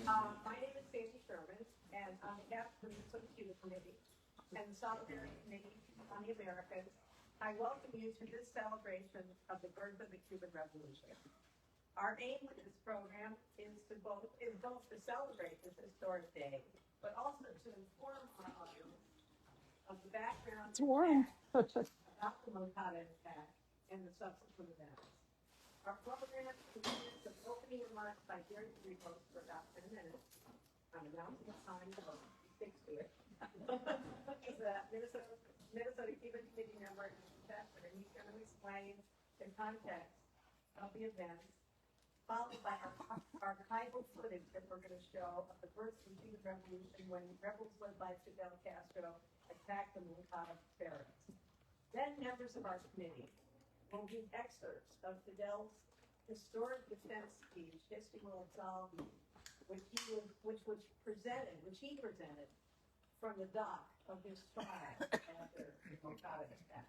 My name is Sandy Sherman, and on behalf of the Minnesota Cuba Committee and the Solidarity Committee on the Americas, I welcome you to this celebration of the birth of the Cuban Revolution. Our aim with this program is both to celebrate this historic day, but also to inform our audience of the background about the Moncada attack and the subsequent events. Our program consists of opening remarks by Gary Rios for about 10 minutes. I'm announcing the time, so he sticks to it. He's a Minnesota Cuba Committee member and professor, and he's going to explain the context of the events, followed by our archival footage that we're going to show of the birth of the Cuban Revolution when rebels led by Fidel Castro attacked the Moncada barracks. Then members of our committee will give excerpts of Fidel's historic defense speech, History Will Absolve Me, which he presented from the dock of his trial after the Moncada attack.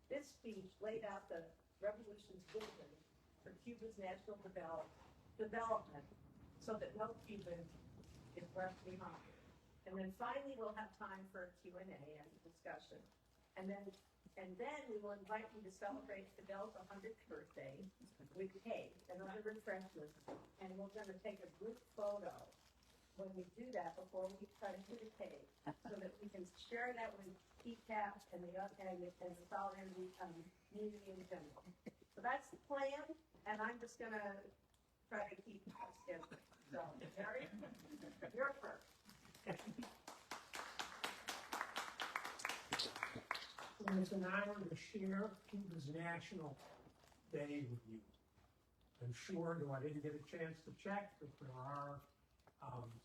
This speech laid out the revolution's vision for Cuba's national development so that no Cuban is left behind. And then finally, we'll have time for a Q&A and discussion. And then we will invite you to celebrate Fidel's 100th birthday with cake and other refreshments. And we're going to take a group photo when we do that before we cut into the cake, so that we can share that with PCAP and the Solidarity community in general. So that's the plan, and I'm just going to try to keep it scheduled. So, Mary, you're first. It's an honor to share Cuba's National Day with you. I'm sure, though I didn't get a chance to check, that there are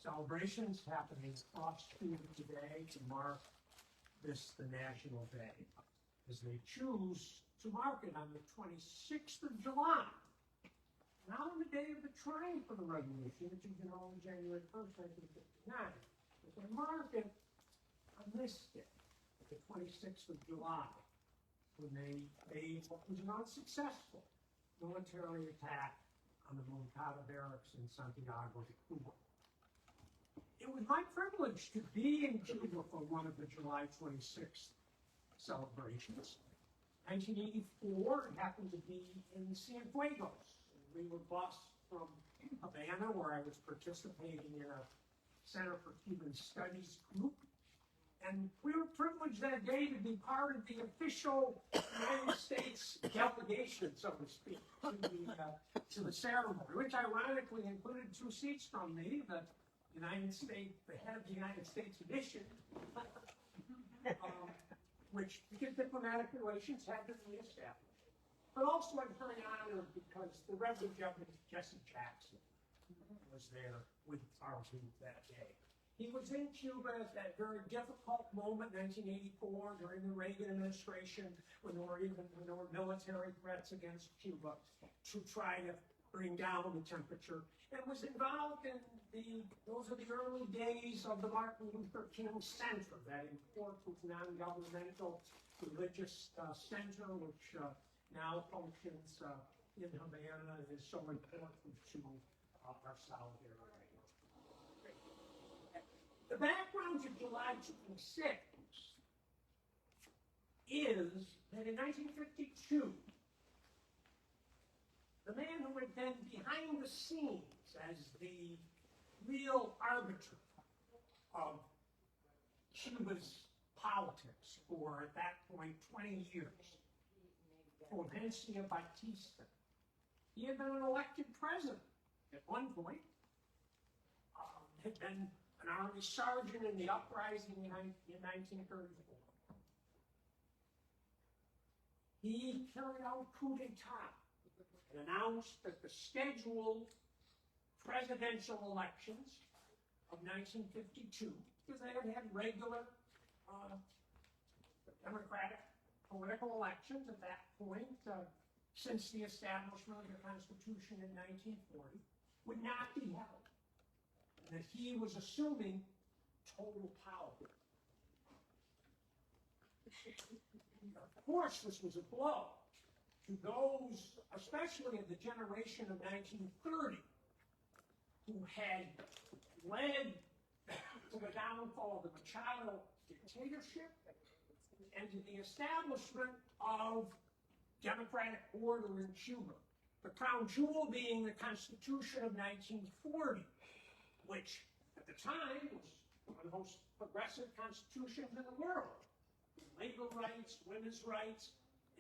celebrations happening across Cuba today to mark this, the National Day, as they choose to mark it on the 26th of July, not on the day of the triumph of the revolution, which is on January 1st, 1959, but they mark it on this day, the 26th of July, when they made what was an unsuccessful military attack on the Moncada barracks in Santiago, Cuba. It was my privilege to be in Cuba for one of the July 26th celebrations. 1984, it happened to be in Cienfuegos. We were bused from Havana, where I was participating in a Center for Cuban Studies group. And we were privileged that day to be part of the official United States delegation, so to speak, to the ceremony, which ironically included 2 seats from me, the head of the United States edition, which, because diplomatic relations had been reestablished. But also I'm very honored because the Reverend Jesse Jackson was there with our group that day. He was in Cuba at that very difficult moment, 1984, during the Reagan administration, when there were military threats against Cuba, to try to bring down the temperature, and was involved in those are the early days of the Martin Luther King Center, that important non-governmental religious center, which now functions in Havana and is so important to our solidarity. The background to July 26 is that in 1952, the man who had been behind the scenes as the real arbiter of Cuba's politics for, at that point, 20 years, Batista, he had been an elected president at one point, had been an army sergeant in the uprising in 1934. He carried out a coup d'etat and announced that the scheduled presidential elections of 1952, because they had regular democratic political elections at that point, since the establishment of the Constitution in 1940, would not be held. That he was assuming total power. Of course, this was a blow to those, especially of the generation of 1930, who had led to the downfall of the Moncada dictatorship and to the establishment of democratic order in Cuba. The crown jewel being the Constitution of 1940, which at the time was one of the most progressive constitutions in the world. Labor rights, women's rights,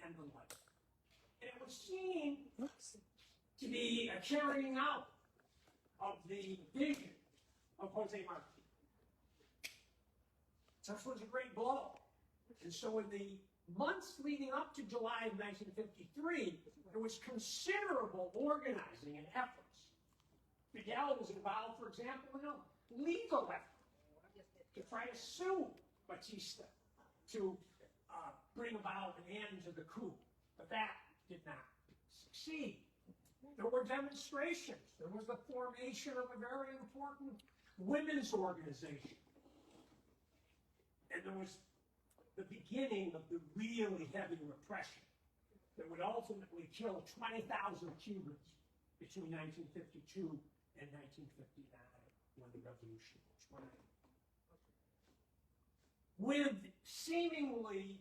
and the like. And it was seen to be a carrying out of the vision of Jose Marti. This was a great blow. And so in the months leading up to July of 1953, there was considerable organizing and efforts. Fidel was involved, for example, in a legal effort to try to sue Batista to bring about an end to the coup. But that did not succeed. There were demonstrations. There was the formation of a very important women's organization. And there was the beginning of the really heavy repression that would ultimately kill 20,000 Cubans between 1952 and 1959, when the revolution was running. With seemingly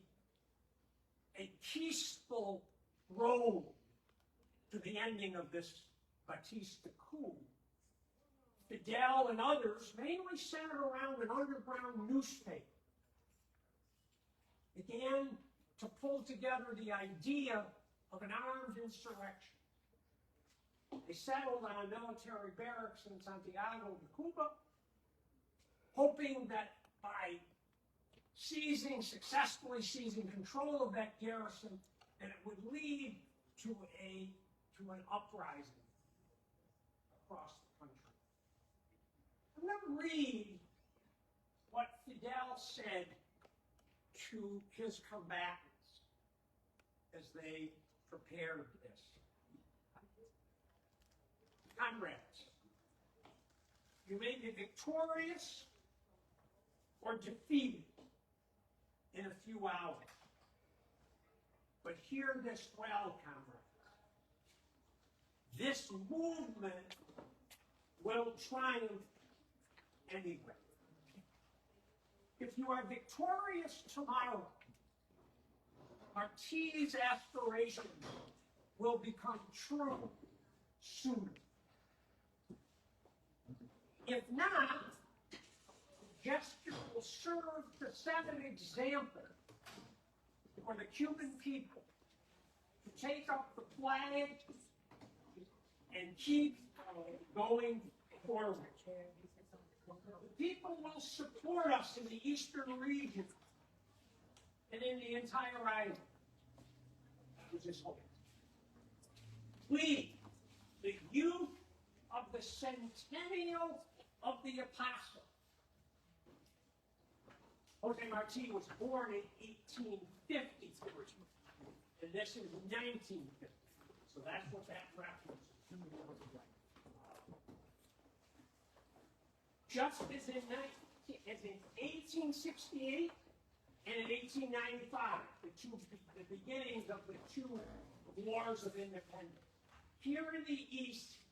a peaceful road to the ending of this Batista coup, Fidel and others, mainly centered around an underground newspaper, began to pull together the idea of an armed insurrection. They settled on a military barracks in Santiago de Cuba, hoping that by successfully seizing control of that garrison, that it would lead to an uprising across the country. I'm going to read what Fidel said to his combatants as they prepared this. Comrades, you may be victorious or defeated in a few hours. But hear this well, comrades. This movement will triumph anyway. If you are victorious tomorrow, Marti's aspirations will become true sooner. If not, the gesture will serve to set an example for the Cuban people to take up the flag and keep going forward. The people will support us in the eastern region and in the entire island, which is hope. We, the youth of the centennial of the apostle. Jose Marti was born in 1853, and this is 1950. So that's what that reference is. Just as in 1868 and in 1895, the beginnings of the two wars of independence. Here in the East,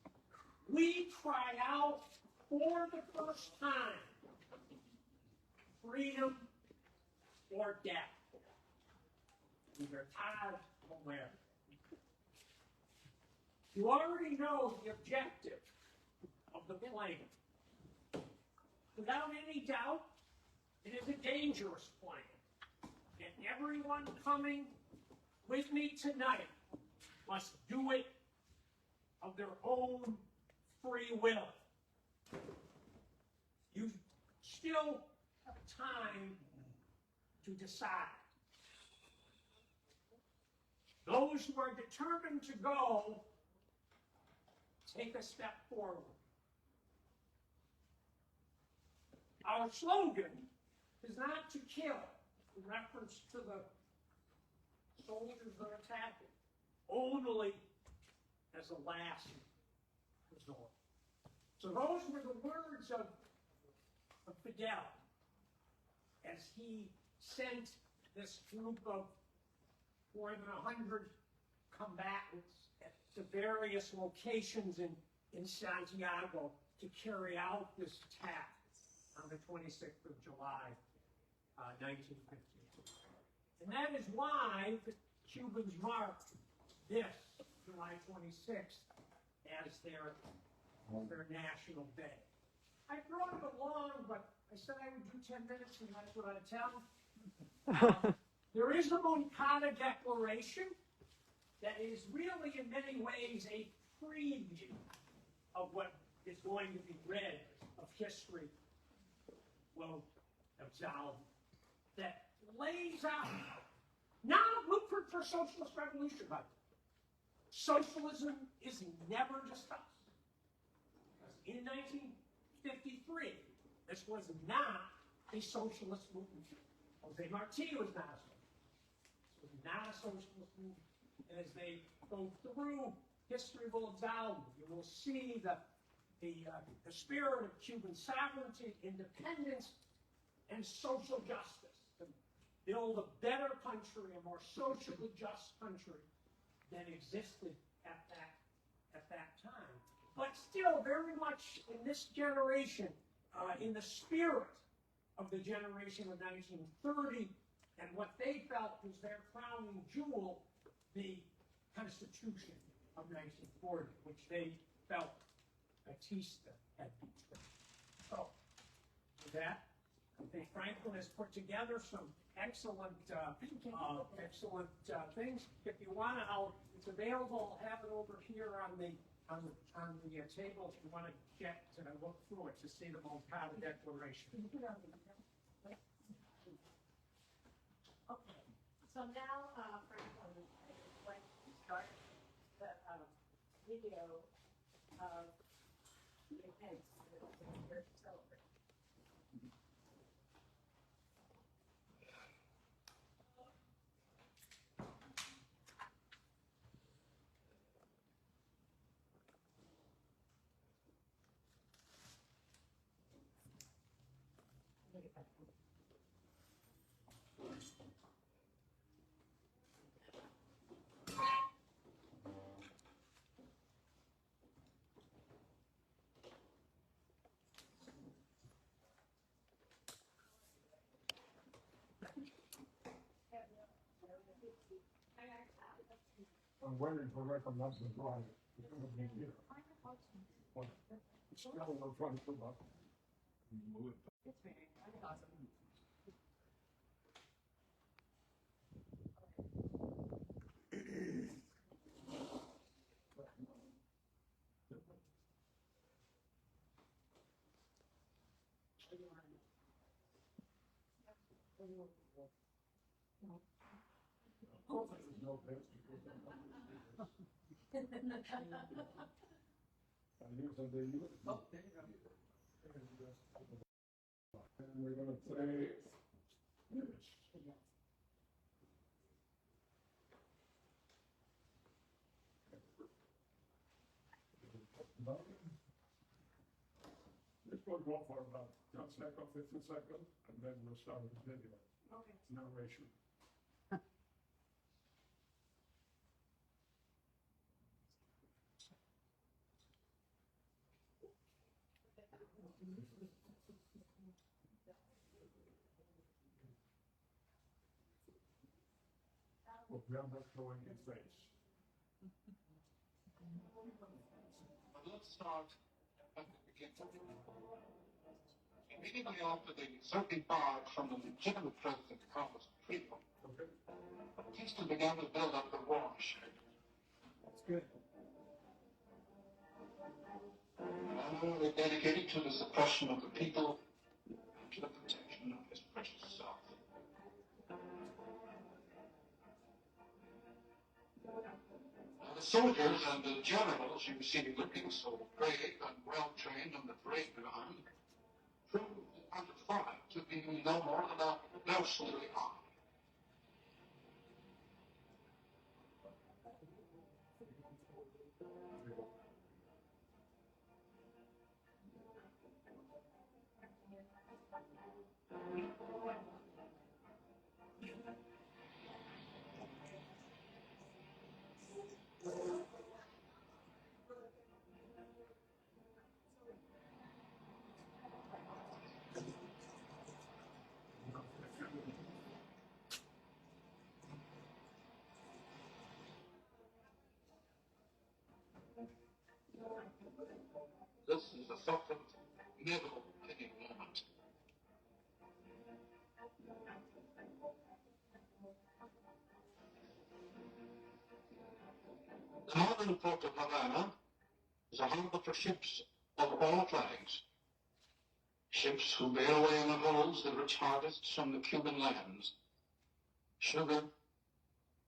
we cry out for the first time, freedom or death. Libertad or where. You already know the objective of the plan. Without any doubt, it is a dangerous plan. And everyone coming with me tonight must do it of their own free will. You still have time to decide. Those who are determined to go, take a step forward. Our slogan is not to kill, in reference to the soldiers that are attacking, only as a last resort. So those were the words of Fidel as he sent this group of more than 100 combatants to various locations in Santiago to carry out this attack on the 26th of July, 1952. And that is why the Cubans marked this July 26th as their national day. I brought it along, but I said I would do 10 minutes, and that's what I tell. There is a Moncada Declaration that is really, in many ways, a preview of what is going to be read of history. Will Absolve Me, that lays out not a blueprint for socialist revolution, but socialism is never discussed. In 1953, this was not a socialist movement. Jose Marti was not a socialist. This was not a socialist movement. And as they go through history of Will Absolve Me, you will see the spirit of Cuban sovereignty, independence, and social justice. To build a better country, a more socially just country than existed at that time. But still very much in this generation, in the spirit of the generation of 1930, and what they felt was their crowning jewel, the Constitution of 1940, which they felt Batista had betrayed. So, with that, I think Franklin has put together some excellent things. If you want to, it's available. I'll have it over here on the table if you want to look through it to see the Moncada Declaration. Okay. So now, Franklin is going to start the video of the events that we're here to celebrate. I'm waiting for recognition of life. Still we're trying to come up. It's very awesome. No thanks. Oh, there you go. And we're going to play. This will go for about 10 seconds, 15 seconds, and then we'll start with the video. Okay. Narration. Well, we are not showing his face. Let's start at the beginning. Immediately after the exerting power from the legitimate president Carlos Trujillo, Batista began to build up the war machine. That's good. They dedicated to the suppression of the people and to the protection of his precious South. The soldiers and the generals you see looking so brave and well-trained on the parade ground proved under fire to be no more than a mercenary army. This is a sort of middle pinning moment. The northern port of Havana is a harbor for ships of all flags. Ships who bear away in the holds the rich harvests from the Cuban lands. Sugar,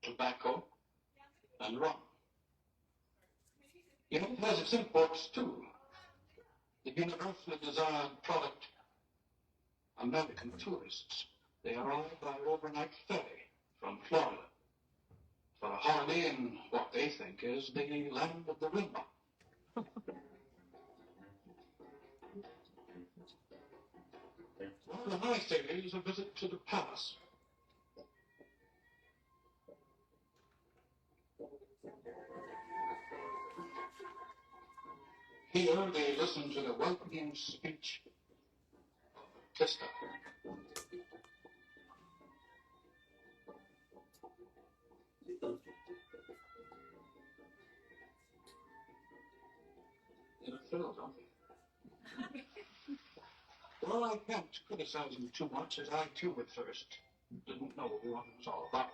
tobacco, and rum. Yet it has its imports too. The universally desired product, American tourists. They arrive by overnight ferry from Florida for a holiday in what they think is the land of the rainbow. One of the nice things is a visit to the palace. Here they listen to the welcoming speech of Batista. They're thrilled, aren't they? Well, I can't criticize him too much, as I too at first didn't know what it was all about.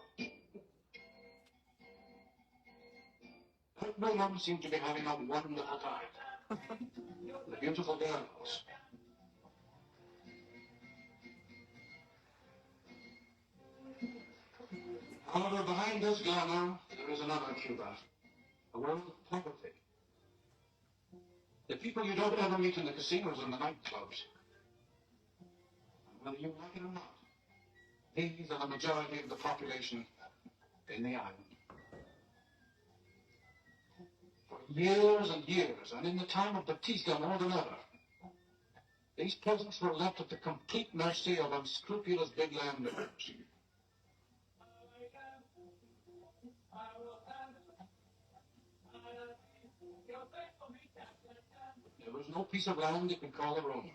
But no one seemed to be having a wonderful time. The beautiful girls. However, behind this glamour, there is another Cuba, a world of poverty. The people you don't ever meet in the casinos and the nightclubs. And whether you like it or not, these are the majority of the population in the island. For years and years, and in the time of Batista more than ever, these peasants were left at the complete mercy of unscrupulous big landowners. There was no piece of land they could call their own.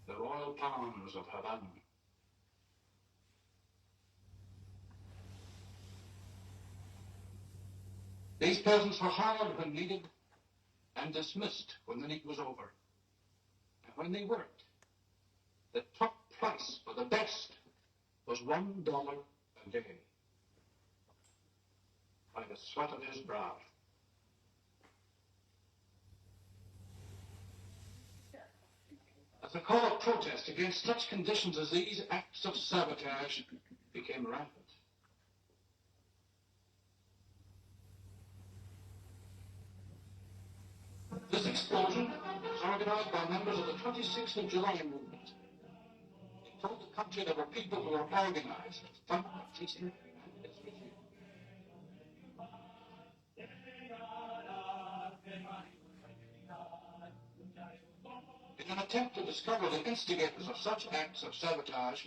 The royal palms of Havana. These peasants were hired when needed and dismissed when the need was over. And when they worked, the top price for the best was $1 a day. By the sweat of his brow. As a call of protest against such conditions as these, acts of sabotage became rampant. This explosion was organized by members of the 26th of July movement. It told the country there were people who were organized to fight Batista and his regime. In an attempt to discover the instigators of such acts of sabotage,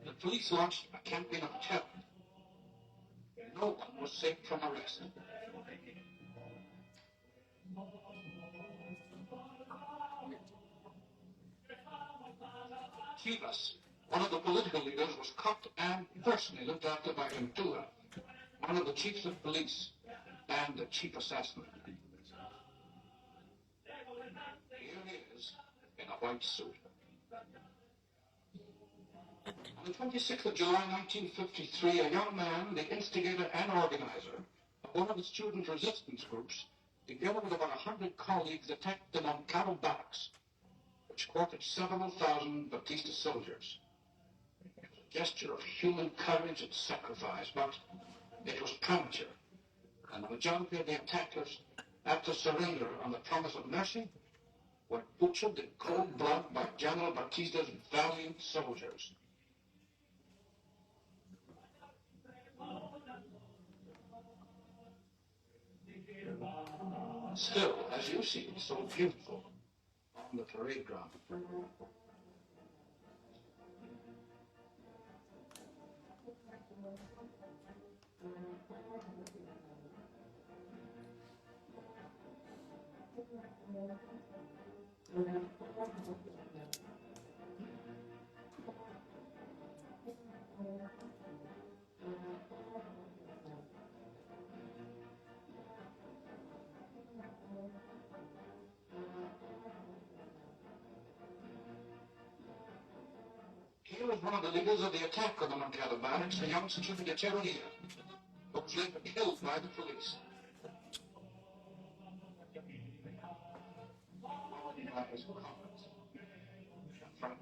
the police launched a campaign of terror. No one was safe from arrest. Cuevas, one of the political leaders, was caught and personally looked after by Ventura, one of the chiefs of police and the chief assassin. Here he is in a white suit. On the 26th of July 1953, a young man, the instigator and organizer of one of the student resistance groups, together with about 100 colleagues, attacked the Moncada barracks, which quartered several thousand Batista soldiers. It was a gesture of human courage and sacrifice, but it was premature, and the majority of the attackers, after surrender on the promise of mercy, were butchered in cold blood by General Batista's valiant soldiers. Still, as you see, so beautiful on the parade ground. was one of the leaders of the attack on the Moncada barracks, the young Certificate Cherokee, who was later killed by the police. By his comrades and friends.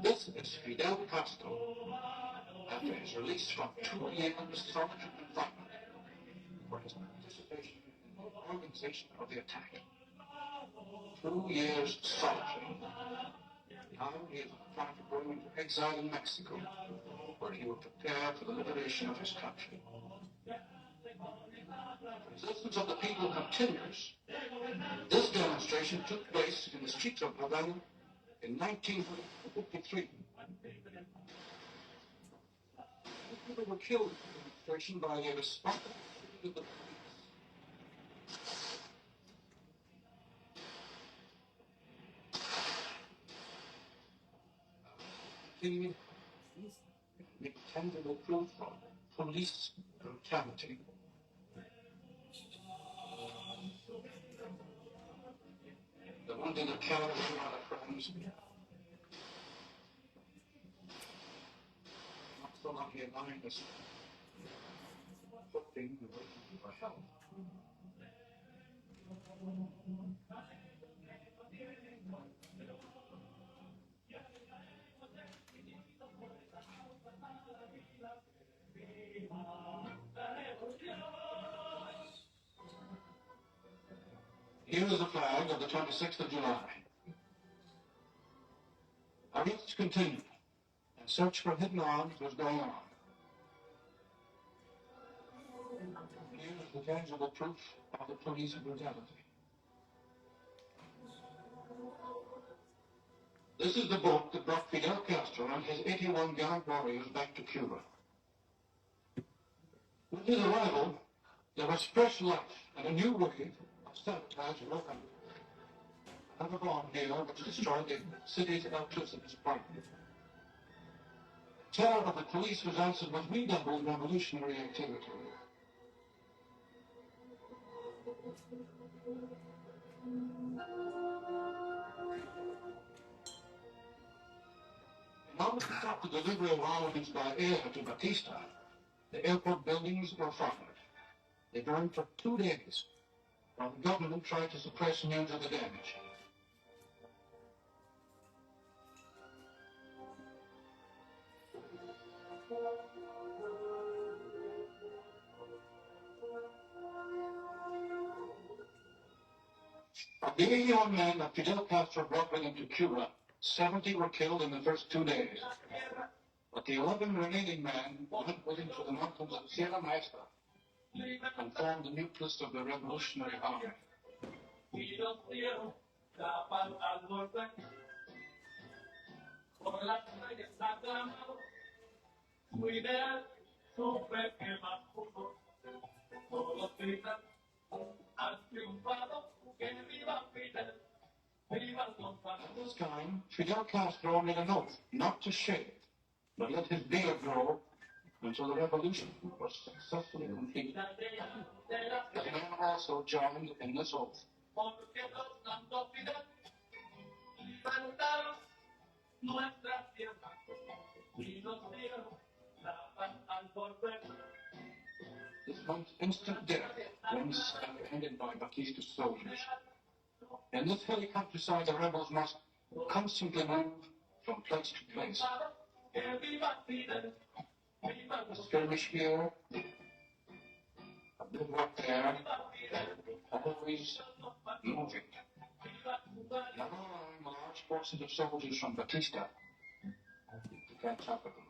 This is Fidel Castro, after his release from 2 years solitary confinement for his participation in the organization of the attack. 2 years solitary. Now he is on the track of going into exile in Mexico, where he will prepare for the liberation of his country. The resistance of the people continues. This demonstration took place in the streets of Havana in 1953. People were killed in the demonstration by the responsibility of the police. The tangible proof of police brutality. The one thing that carries a lot of friends. Not so lucky in mind as hoping and waiting for help. Here is the flag of the 26th of July. Arrests continued, and search for hidden arms was going on. Here is the tangible proof of the police brutality. This is the boat that brought Fidel Castro and his 81 gallant warriors back to Cuba. With his arrival, there was fresh life and a new wave of sabotage and open. Another bomb here which destroyed the city's electricity supply. The terror of the police was answered with redoubled revolutionary activity. In order to stop the delivery of armaments by air to Batista, the airport buildings were fired. They burned for 2 days, while the government tried to suppress news of the damage. Of the 81 men that Fidel Castro brought with him to Cuba, 70 were killed in the first 2 days. But the 11 remaining men went with him to the mountains of Sierra Maestra and formed the nucleus of the Revolutionary Army. At this time, Fidel Castro made an oath not to shave, but let his beard grow until the revolution was successfully completed. The men also joined in this oath. This meant instant death when apprehended by Batista's soldiers. In this hilly countryside, the rebels must constantly move from place to place. A skirmish here, a bivouac there, always moving. Never allowing large forces of soldiers from Batista to catch up with them.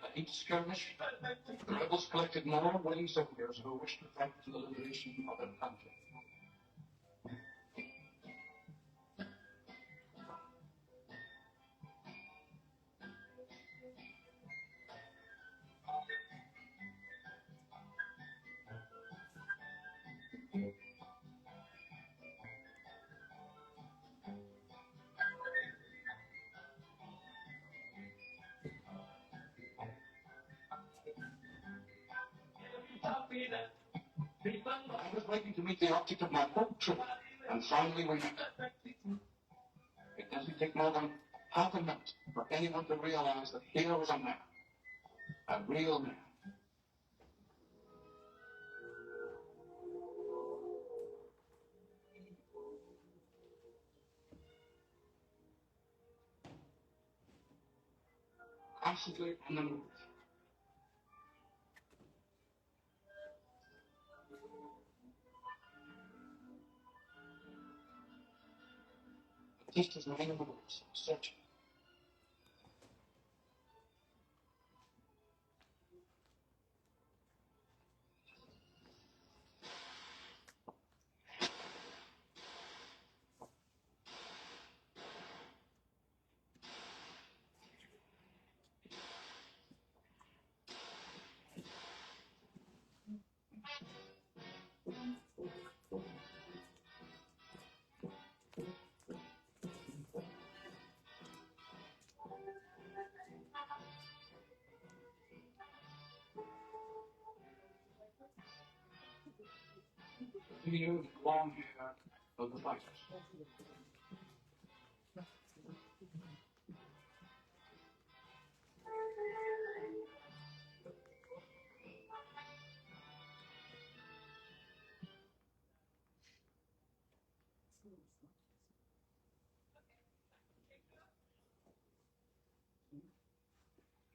At each skirmish, the rebels collected more willing soldiers who wished to fight for the liberation of their country. I was waiting to meet the object of my boat trip, and finally we met. It doesn't take more than half a minute for anyone to realize that here was a man, a real man. Constantly on the move. Batista's laying in the woods, searching. He knew the long hair of the fighters.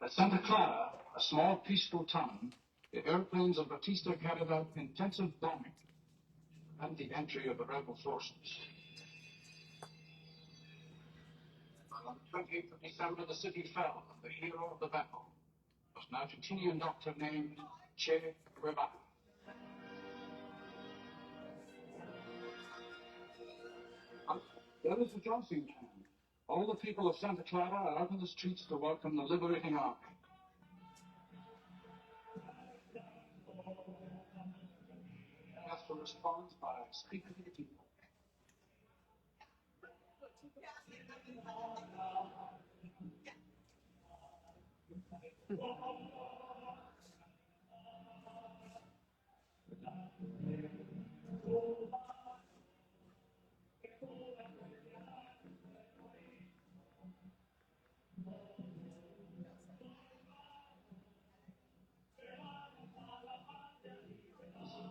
At Santa Clara, a small peaceful town, the airplanes of Batista carried out intensive bombing and the entry of the rebel forces. On the 28th of December, the city fell, and the hero of the battle was an Argentinian doctor named Che Guevara. There is rejoicing time. All the people of Santa Clara are out in the streets to welcome the liberating army. Castro responds by speaking to the people.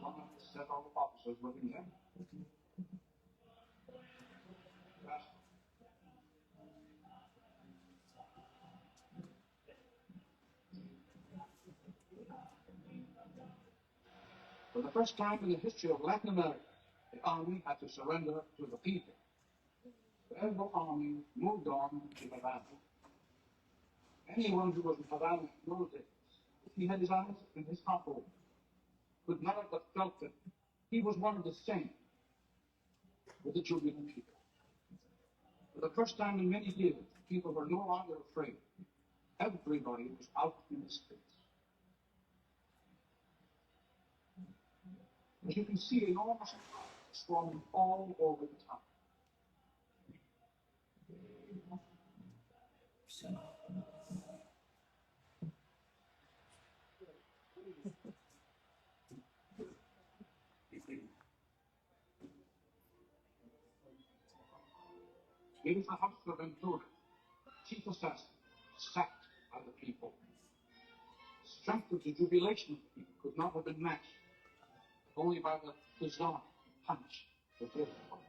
One of the several officers with him. For the first time in the history of Latin America, the army had to surrender to the people. The rebel army moved on to Havana. Anyone who was in Havana in those days, if he had his eyes and his heart open, could not have but felt that he was one of the same with the Cuban people. For the first time in many years, people were no longer afraid. Everybody was out in the streets. As you can see, enormous crowds swarming all over the town. It is the house of Ventura, chief assassin, sacked by the people. The strength of the jubilation of the people could not have been matched, only by the bizarre punch of their hearts.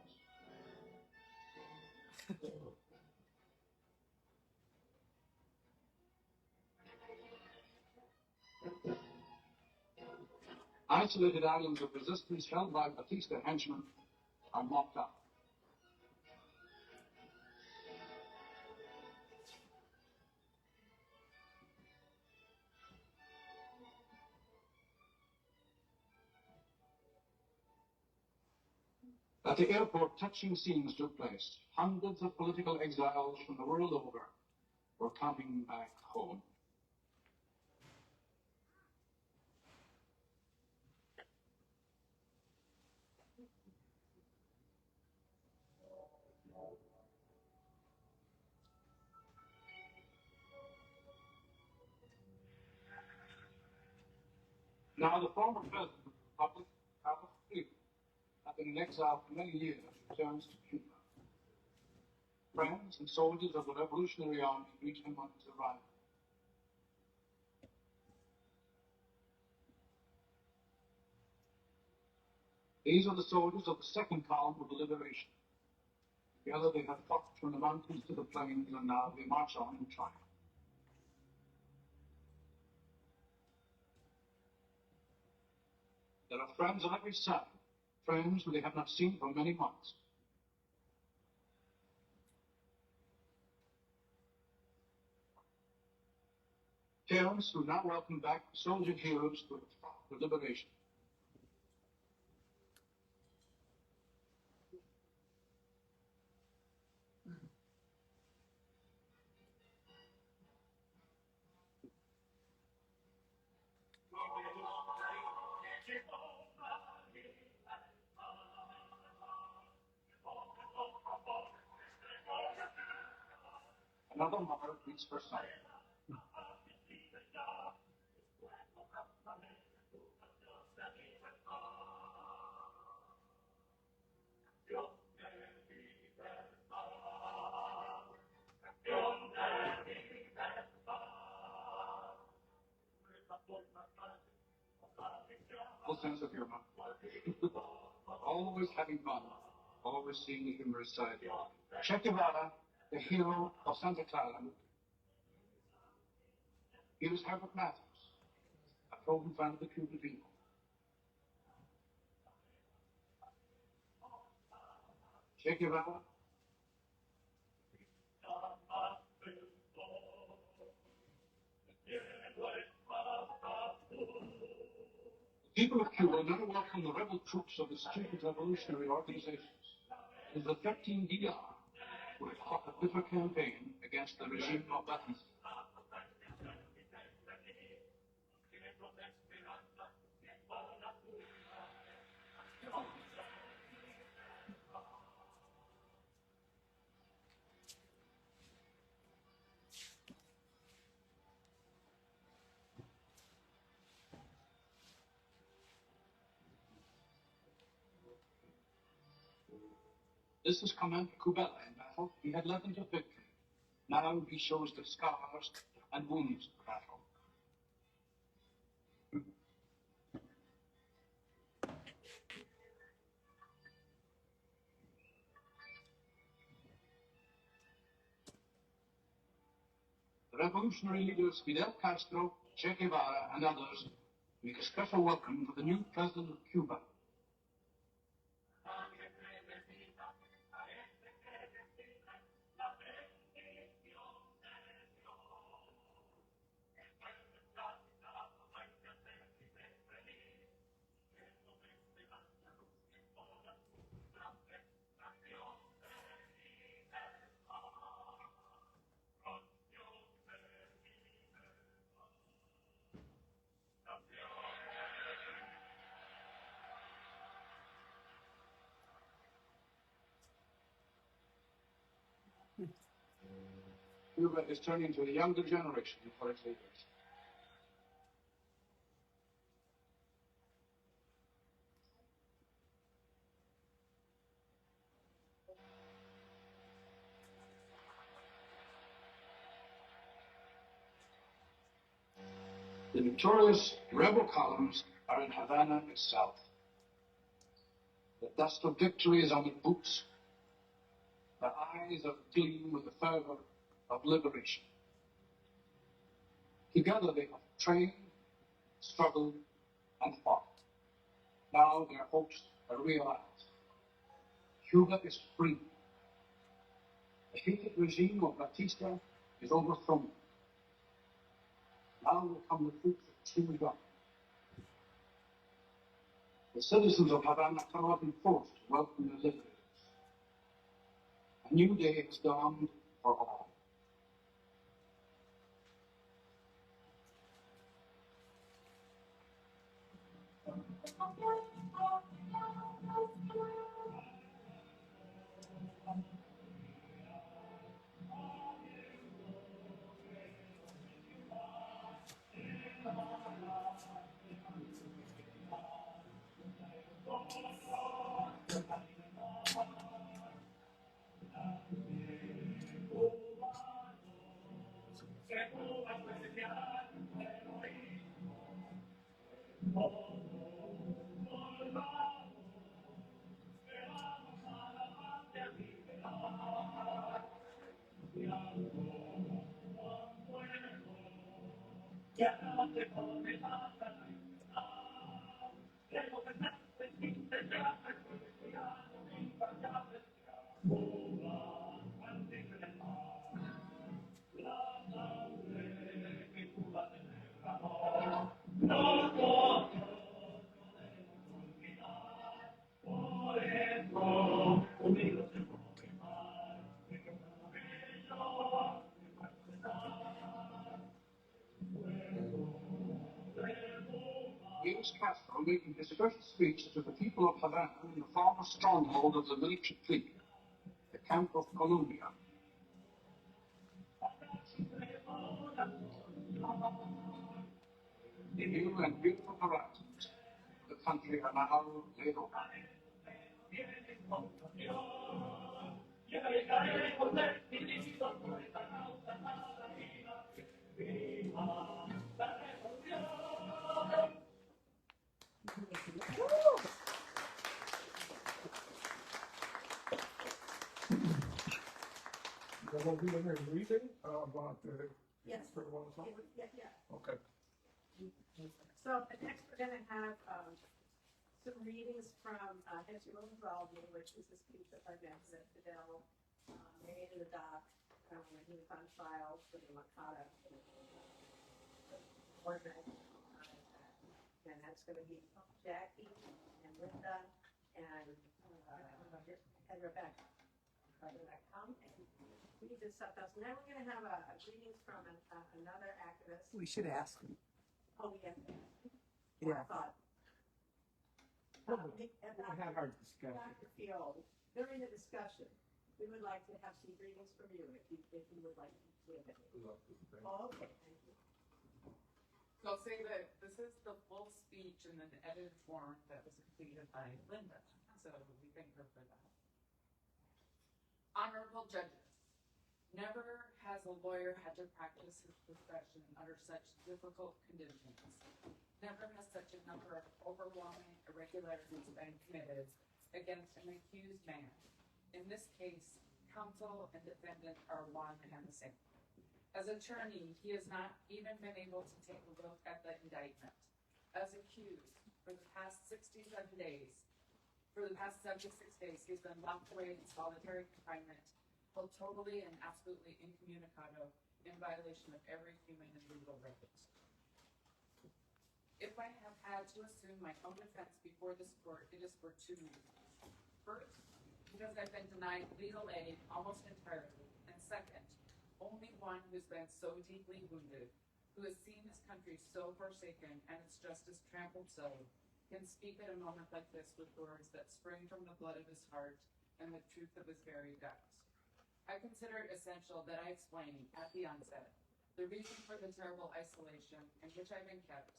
Isolated islands of resistance held by Batista henchmen are mopped up. At the airport, touching scenes took place. Hundreds of political exiles from the world over were coming back home. Now, the former president of the Republic, Carlos been in exile for many years, returns to Cuba. Friends and soldiers of the Revolutionary Army greet him on his arrival. These are the soldiers of the second column of the liberation. Together they have fought from the mountains to the plains, and now they march on in triumph. There are friends on every side, friends who they have not seen for many months. Parents who now welcome back soldier heroes who have fought for liberation. Another mother greets her son. Full sense of humor. Always having fun. Always seeing the humorous side. Che Guevara, the hero of Santa Clara. He was Herbert Matthews, a proven friend of the Cuban people. Che Guevara. The people of Cuba now welcome the rebel troops of the student revolutionary organizations. It is the 13DR who have fought a bitter campaign against the regime of Batista. This is Commander Cubella in battle. He had led them to victory. Now he shows the scars and wounds of the battle. The revolutionary leaders Fidel Castro, Che Guevara, and others make a special welcome to the new president of Cuba. Cuba is turning to the younger generation for its leaders. The victorious rebel columns are in Havana itself. The dust of victory is on their boots. Their eyes are gleaming with the fervor of liberation. Together they have trained, struggled, and fought. Now their hopes are realized. Cuba is free. The hated regime of Batista is overthrown. Now will come the fruits of true government. The citizens of Havana cannot be forced to welcome their liberators. A new day has dawned for all. James Castro making his first speech to the people of Havana in the former stronghold of the military clique, the Camp of Columbia. The new and beautiful horizons of the country are now laid open. There will be a reading about the. Yes. For the one song? Yeah. Okay. So next we're gonna have, some readings from, Will Absolve Me, which is the speech that I mentioned that Fidel, made in the dock, when he was on trial for the Moncada. And that's gonna be Jackie and Linda and Rebecca. Are gonna come and read this stuff. And then we're gonna have a readings from another activist. We should ask him. Oh, we have to. Yeah. I thought. We had our discussion. Dr. Field, during the discussion, we would like to have some readings from you if you would like to give it. Oh, okay, thank you. So I'll say that this is the full speech in an edited form that was completed by Linda. So we thank her for that. Honorable judges, never has a lawyer had to practice his profession under such difficult conditions. Never has such a number of overwhelming irregularities been committed against an accused man. In this case, counsel and defendant are one and the same. As attorney, he has not even been able to take a look at the indictment. As accused, for the past 76 days, he's been locked away in solitary confinement, held totally and absolutely incommunicado, in violation of every human and legal right. If I have had to assume my own defense before this court, it is for two reasons. First, because I've been denied legal aid almost entirely, and second, only one who's been so deeply wounded, who has seen his country so forsaken and its justice trampled so, can speak at a moment like this with words that spring from the blood of his heart and the truth of his very guts. I consider it essential that I explain at the onset the reason for the terrible isolation in which I've been kept.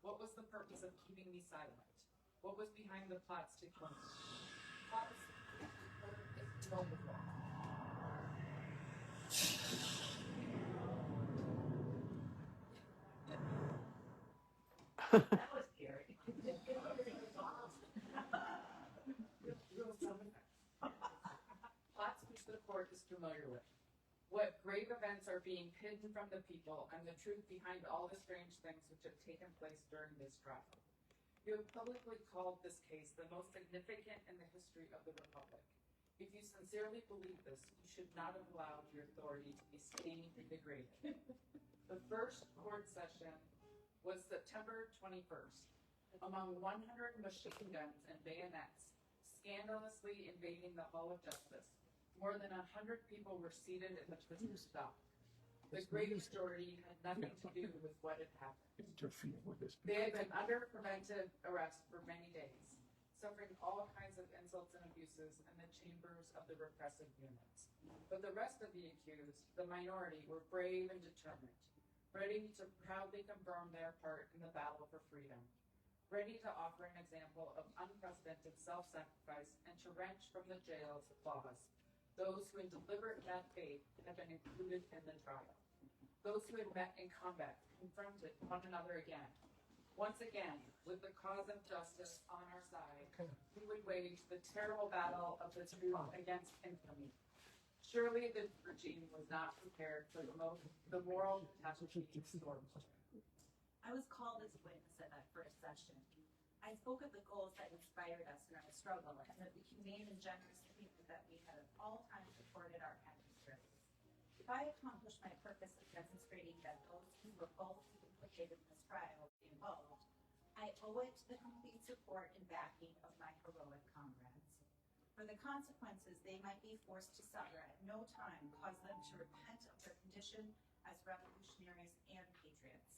What was the purpose of keeping me silent? What was behind the plots to kill me? Plots to kill me. That was scary. Plots which the court is familiar with. What grave events are being hidden from the people and the truth behind all the strange things which have taken place during this trial. You have publicly called this case the most significant in the history of the Republic. If you sincerely believe this, you should not have allowed your authority to be stained and degraded. The first court session was September 21st. Among 100 machine guns and bayonets scandalously invading the Hall of Justice, more than 100 people were seated in the prisoner's dock. The great majority had nothing to do with what had happened. Interfere with this. They had been under preventive arrest for many days, suffering all kinds of insults and abuses in the chambers of the repressive units. But the rest of the accused, the minority, were brave and determined, ready to proudly confirm their part in the battle for freedom, ready to offer an example of unprecedented self-sacrifice and to wrench from the jail's claws those who in deliberate bad faith had been included in the trial, those who had met in combat, confronted one another again, Once again, with the cause of justice on our side, we would wage the terrible battle of the truth against infamy. Surely the regime was not prepared for the moral catastrophe in store. I was called as a witness at that first session. I spoke of the goals that inspired us in our struggle and of the humane and generous people that we had at all times supported our adversaries. If I accomplished my purpose of demonstrating that those who were both implicated in this trial would be involved, I owe it to the complete support and backing of my heroic comrades. For the consequences they might be forced to suffer at no time caused them to repent of their condition as revolutionaries and patriots.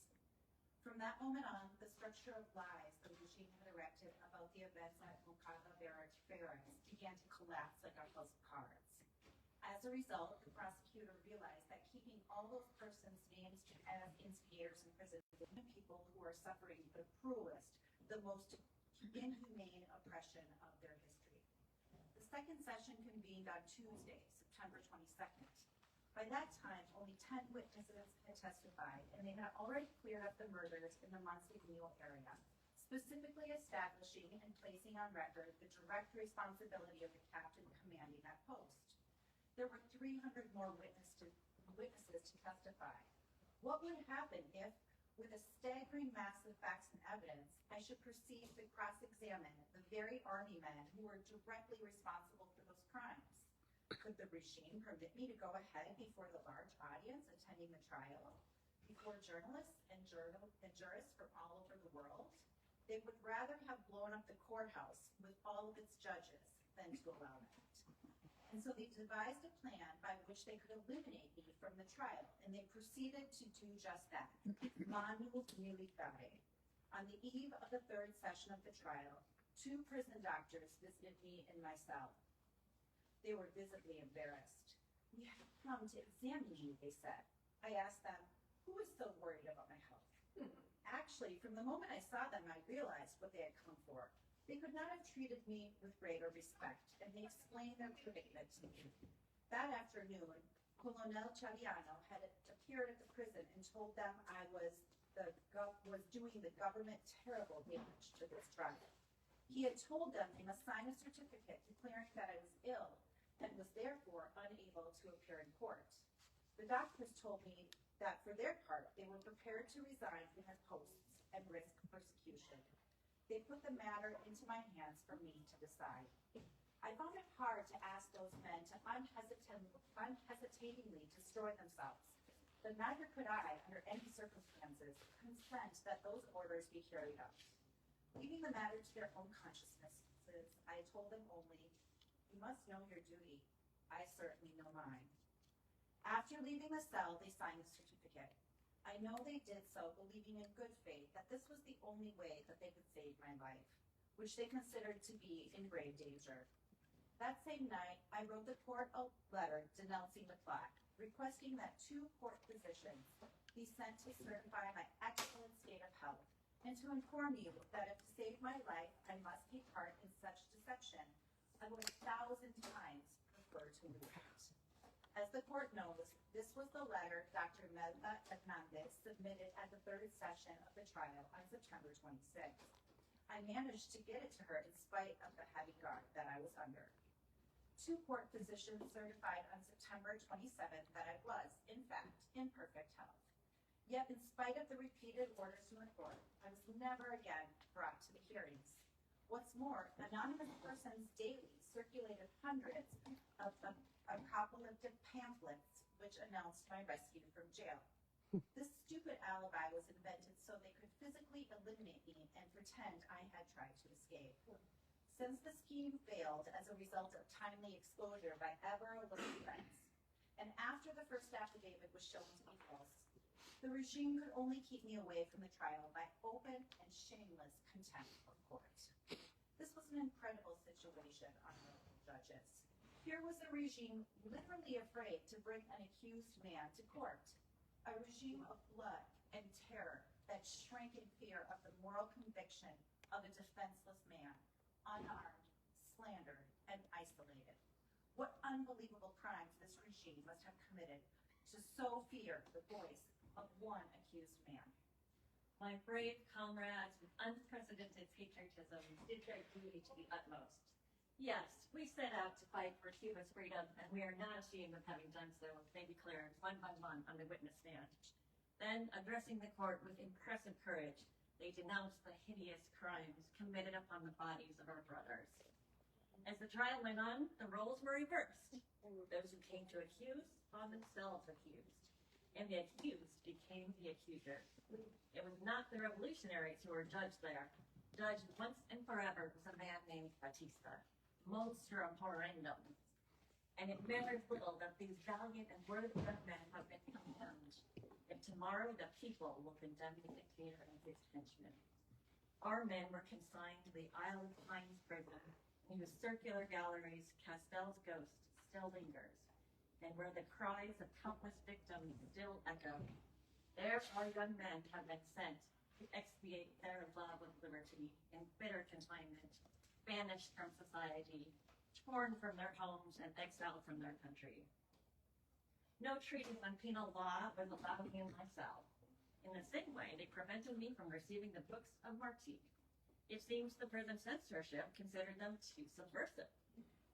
From that moment on, the structure of lies the regime had erected about the events at Moncada barracks began to collapse like a house of cards. As a result, the prosecutor realized that keeping all those persons' names as instigators in prison were people who are suffering the cruelest, the most inhumane oppression of their history. The second session convened on Tuesday, September 22nd. By that time, only 10 witnesses had testified, and they had already cleared up the murders in the Moncada area, specifically establishing and placing on record the direct responsibility of the captain commanding that post. There were 300 more witnesses to testify. What would happen if, with a staggering mass of facts and evidence, I should proceed to cross-examine the very army men who were directly responsible for those crimes? Could the regime permit me to go ahead before the large audience attending the trial, before journalists and jurists from all over the world? They would rather have blown up the courthouse with all of its judges than to allow that. And so they devised a plan by which they could eliminate me from the trial, and they proceeded to do just that. Manu militare. On the eve of the third session of the trial, 2 prison doctors visited me in my cell. They were visibly embarrassed. "We have come to examine you," they said. I asked them, "Who is so worried about my health?" Actually, from the moment I saw them, I realized what they had come for. They could not have treated me with greater respect, and they explained their predicament to me. That afternoon, Colonel Chaviano had appeared at the prison and told them I was doing the government terrible damage to this trial. He had told them they must sign a certificate declaring that I was ill and was therefore unable to appear in court. The doctors told me that for their part, they were prepared to resign from their posts and risk persecution. They put the matter into my hands for me to decide. I found it hard to ask those men to unhesitatingly destroy themselves, but neither could I, under any circumstances, consent that those orders be carried out. Leaving the matter to their own consciences, I told them only, "You must know your duty. I certainly know mine." After leaving the cell, they signed the certificate. I know they did so believing in good faith that this was the only way that they could save my life, which they considered to be in grave danger. That same night, I wrote the court a letter denouncing the plot, requesting that 2 court physicians be sent to certify my excellent state of health, and to inform you that if to save my life I must take part in such deception, I would 1,000 times prefer to lose it. As the court knows, this was the letter Dr. Melba Hernandez submitted at the third session of the trial on September 26th. I managed to get it to her in spite of the heavy guard that I was under. 2 court physicians certified on September 27th that I was, in fact, in perfect health. Yet, in spite of the repeated orders from the court, I was never again brought to the hearings. What's more, anonymous persons daily circulated hundreds of apocalyptic pamphlets which announced my rescue from jail. This stupid alibi was invented so they could physically eliminate me and pretend I had tried to escape. Since the scheme failed as a result of timely exposure by ever-looking friends, and after the first affidavit was shown to be false, the regime could only keep me away from the trial by open and shameless contempt of court. This was an incredible situation, honorable judges. Here was a regime literally afraid to bring an accused man to court, a regime of blood and terror that shrank in fear of the moral conviction of a defenseless man, unarmed, slandered, and isolated. What unbelievable crimes this regime must have committed to so fear the voice of one accused man. My brave comrades with unprecedented patriotism did their duty to the utmost. Yes, we set out to fight for Cuba's freedom, and we are not ashamed of having done so, they declared one by one on the witness stand. Then, addressing the court with impressive courage, they denounced the hideous crimes committed upon the bodies of our brothers. As the trial went on, the roles were reversed. Those who came to accuse found themselves accused, and the accused became the accusers. It was not the revolutionaries who were judged there. Judged once and forever was a man named Batista, monstrum horrendum. And it matters little that these valiant and worthy young men have been condemned, if tomorrow the people will condemn the dictator and his henchmen. Our men were consigned to the Isle of Pines prison, in whose circular galleries Castel's ghost still lingers, and where the cries of countless victims still echo. There our young men have been sent to expiate their love of liberty in bitter confinement, banished from society, torn from their homes, and exiled from their country. No treatise on penal law was allowed me in my cell. In the same way, they prevented me from receiving the books of Martí. It seems the prison censorship considered them too subversive.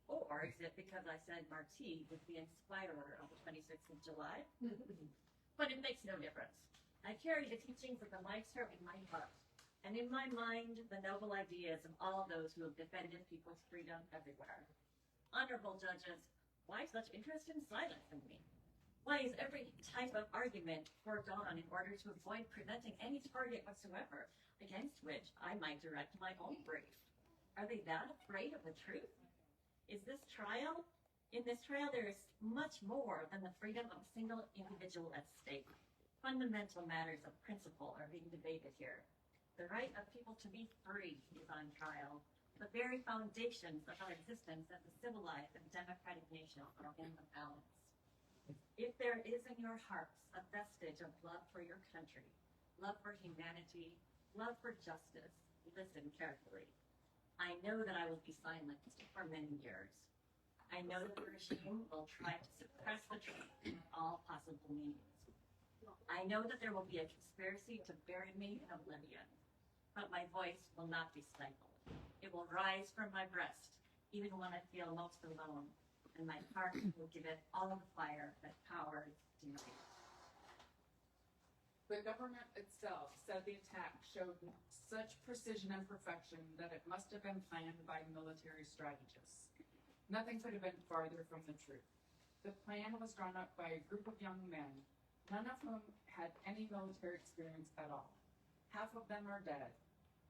Or is it because I said Martí was the inspirer of the 26th of July? But it makes no difference. I carry the teachings of the Maestro in my heart, and in my mind, the noble ideas of all those who have defended people's freedom everywhere. Honorable judges, why such interest in silencing me? Why is every type of argument foregone in order to avoid presenting any target whatsoever against which I might direct my own brief? Are they that afraid of the truth? Is this trial? In this trial, there is much more than the freedom of a single individual at stake. Fundamental matters of principle are being debated here. The right of people to be free is on trial. The very foundations of our existence as a civilized and democratic nation are in the balance. If there is in your hearts a vestige of love for your country, love for humanity, love for justice, listen carefully. I know that I will be silenced for many years. I know that the regime will try to suppress the truth in all possible means. I know that there will be a conspiracy to bury me in oblivion, but my voice will not be stifled. It will rise from my breast, even when I feel most alone, and my heart will give it all the fire that power denies. The government itself said the attack showed such precision and perfection that it must have been planned by military strategists. Nothing could have been farther from the truth. The plan was drawn up by a group of young men, none of whom had any military experience at all. Half of them are dead,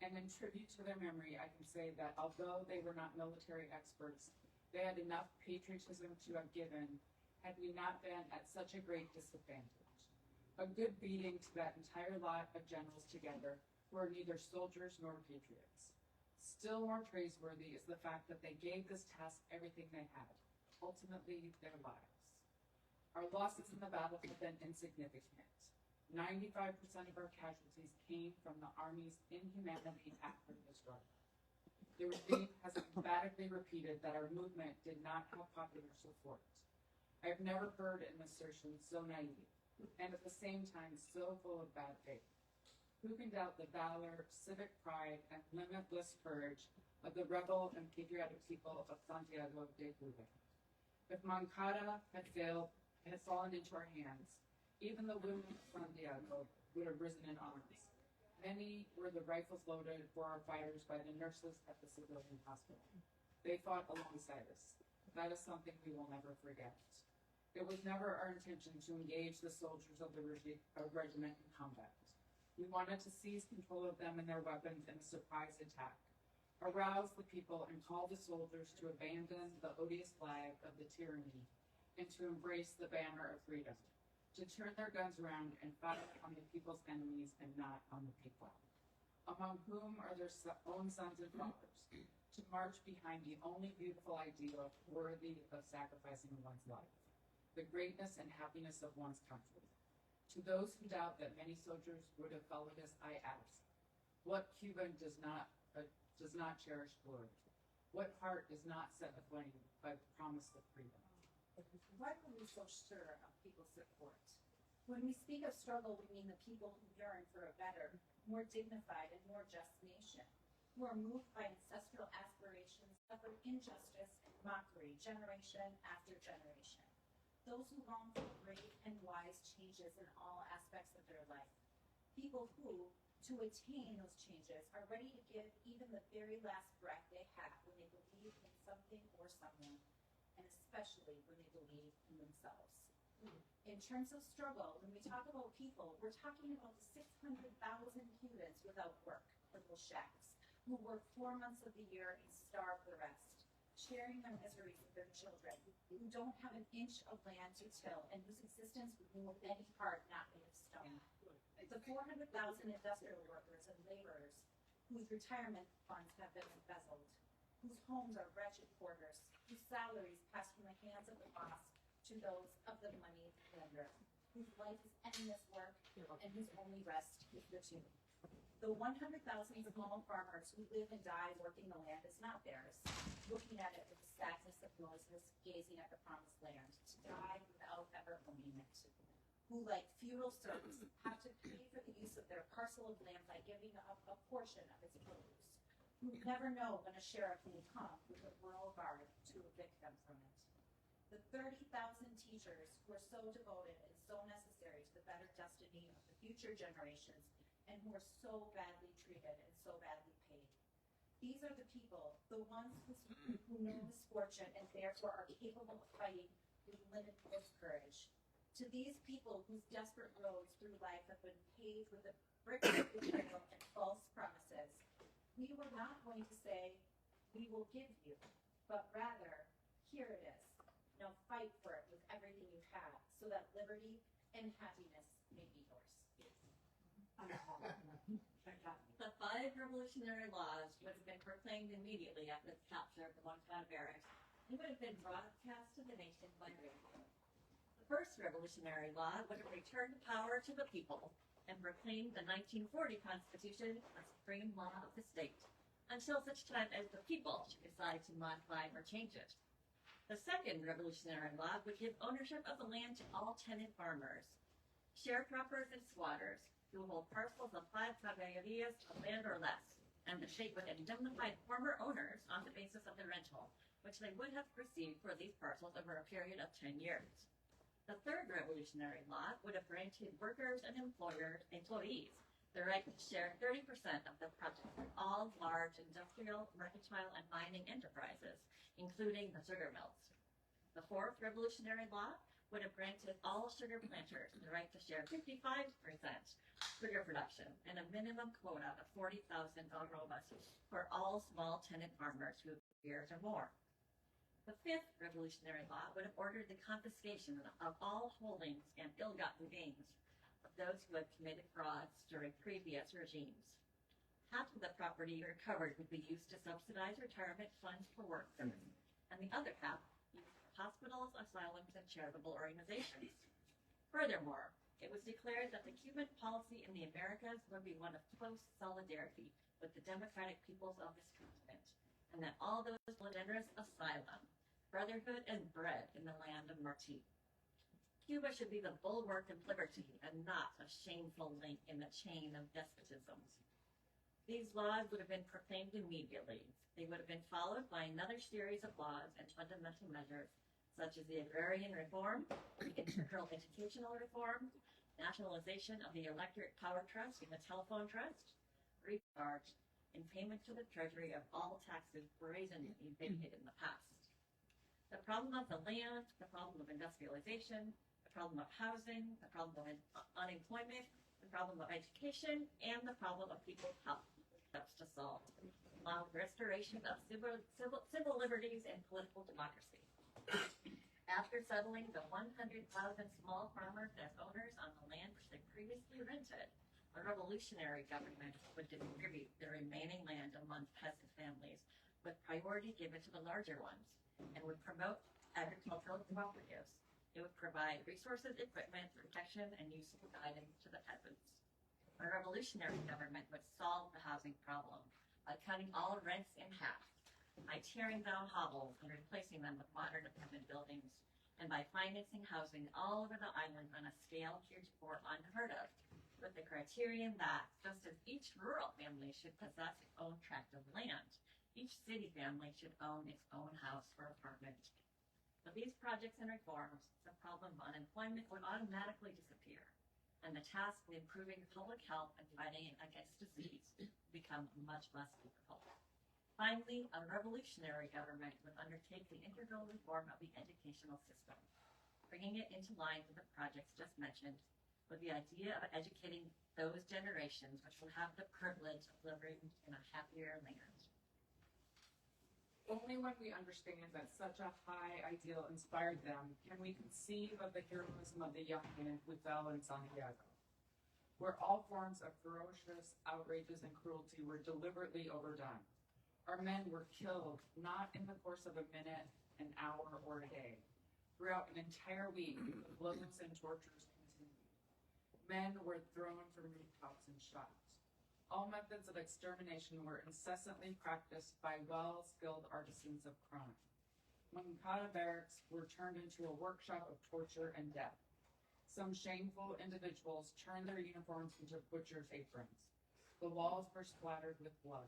and in tribute to their memory, I can say that although they were not military experts, they had enough patriotism to have given had we not been at such a great disadvantage. A good beating to that entire lot of generals together who are neither soldiers nor patriots. Still more praiseworthy is the fact that they gave this task everything they had, ultimately their lives. Our losses in the battle have been insignificant. 95% of our casualties came from the Army's inhumanity after the struggle. The regime has emphatically repeated that our movement did not have popular support. I have never heard an assertion so naive, and at the same time so full of bad faith. Who can doubt the valor, civic pride, and limitless courage of the rebel and patriotic people of Santiago de Cuba? If Moncada had fallen into our hands, even the women of Santiago would have risen in arms. Many were the rifles loaded for our fighters by the nurses at the civilian hospital. They fought alongside us. That is something we will never forget. It was never our intention to engage the soldiers of the regiment in combat. We wanted to seize control of them and their weapons in a surprise attack, arouse the people and call the soldiers to abandon the odious flag of the tyranny and to embrace the banner of freedom, to turn their guns around and fire on the people's enemies and not on the people, among whom are their own sons and daughters, to march behind the only beautiful ideal worthy of sacrificing one's life, the greatness and happiness of one's country. To those who doubt that many soldiers would have followed us, I ask, what Cuban does not cherish glory? What heart is not set aflame by the promise of freedom? Why were we so sure of people's support? When we speak of struggle, we mean the people who yearn for a better, more dignified, and more just nation, who are moved by ancestral aspirations, suffer injustice and mockery generation after generation. Those who long for great and wise changes in all aspects of their life. People who, to attain those changes, are ready to give even the very last breath they have when they believe in something or someone, and especially when they believe in themselves. In terms of struggle, when we talk about people, we're talking about the 600,000 Cubans without work, little shacks, who work 4 months of the year and starve the rest, sharing their miseries with their children, who don't have an inch of land to till and whose existence would move any heart not made of stone. The 400,000 industrial workers and laborers whose retirement funds have been embezzled, whose homes are wretched quarters, whose salaries pass from the hands of the boss to those of the money lender, whose life is endless work and whose only rest is the tomb. The 100,000 small farmers who live and die working the land is not theirs, looking at it with the sadness of Moses gazing at the promised land, to die without ever owning it, who, like feudal serfs, have to pay for the use of their parcel of land by giving up a portion of its produce, who never know when a sheriff will come with a rural guard to evict them from it. The 30,000 teachers who are so devoted and so necessary to the better destiny of the future generations and who are so badly treated and so badly paid. These are the people, the ones who know misfortune and therefore are capable of fighting with limitless courage. To these people whose desperate roads through life have been paved with the bricks of betrayal and false promises, we were not going to say, we will give you, but rather, here it is. Now fight for it with everything you have, so that liberty and happiness may be yours. The 5 revolutionary laws would have been proclaimed immediately after the capture of the Moncada barracks and would have been broadcast to the nation by radio. The first revolutionary law would have returned power to the people and proclaimed the 1940 Constitution the supreme law of the state, until such time as the people should decide to modify or change it. The second revolutionary law would give ownership of the land to all tenant farmers, sharecroppers and squatters who hold parcels of 5 caballerías of land or less, and the state would indemnify former owners on the basis of the rental, which they would have received for these parcels over a period of 10 years. The third revolutionary law would have granted workers and employees the right to share 30% of the product of all large industrial, mercantile, and mining enterprises, including the sugar mills. The fourth revolutionary law would have granted all sugar planters the right to share 55% sugar production and a minimum quota of 40,000 arrobas for all small tenant farmers who have years or more. The fifth revolutionary law would have ordered the confiscation of all holdings and ill-gotten gains of those who had committed frauds during previous regimes. Half of the property recovered would be used to subsidize retirement funds for workers, and the other half used for hospitals, asylums, and charitable organizations. Furthermore, it was declared that the Cuban policy in the Americas would be one of close solidarity with the democratic peoples of this continent, and that all those will generous asylum, brotherhood, and bread in the land of Martí. Cuba should be the bulwark of liberty and not a shameful link in the chain of despotisms. These laws would have been proclaimed immediately. They would have been followed by another series of laws and fundamental measures, such as the agrarian reform, the integral educational reform, nationalization of the electric power trust and the telephone trust, recharge, and payment to the treasury of all taxes brazenly evaded in the past. The problem of the land, the problem of industrialization, the problem of housing, the problem of unemployment, the problem of education, and the problem of people's health steps to solve, along with restoration of civil liberties and political democracy. After settling the 100,000 small farmers as owners on the land which they previously rented, a revolutionary government would distribute the remaining land among peasant families, with priority given to the larger ones, and would promote agricultural cooperatives. It would provide resources, equipment, protection, and useful guidance to the peasants. A revolutionary government would solve the housing problem by cutting all rents in half, by tearing down hovels and replacing them with modern apartment buildings, and by financing housing all over the island on a scale heretofore unheard of, with the criterion that, just as each rural family should possess its own tract of land, each city family should own its own house or apartment. With these projects and reforms, the problem of unemployment would automatically disappear, and the task of improving public health and fighting against disease would become much less difficult. Finally, a revolutionary government would undertake the integral reform of the educational system, bringing it into line with the projects just mentioned, with the idea of educating those generations which will have the privilege of living in a happier land. Only when we understand that such a high ideal inspired them can we conceive of the heroism of the young men who fell in Santiago, where all forms of ferocious outrages and cruelty were deliberately overdone. Our men were killed not in the course of a minute, an hour, or a day. Throughout an entire week, the blows and tortures continued. Men were thrown from rooftops and shot. All methods of extermination were incessantly practiced by well-skilled artisans of crime. Moncada barracks were turned into a workshop of torture and death. Some shameful individuals turned their uniforms into butchers' aprons. The walls were splattered with blood.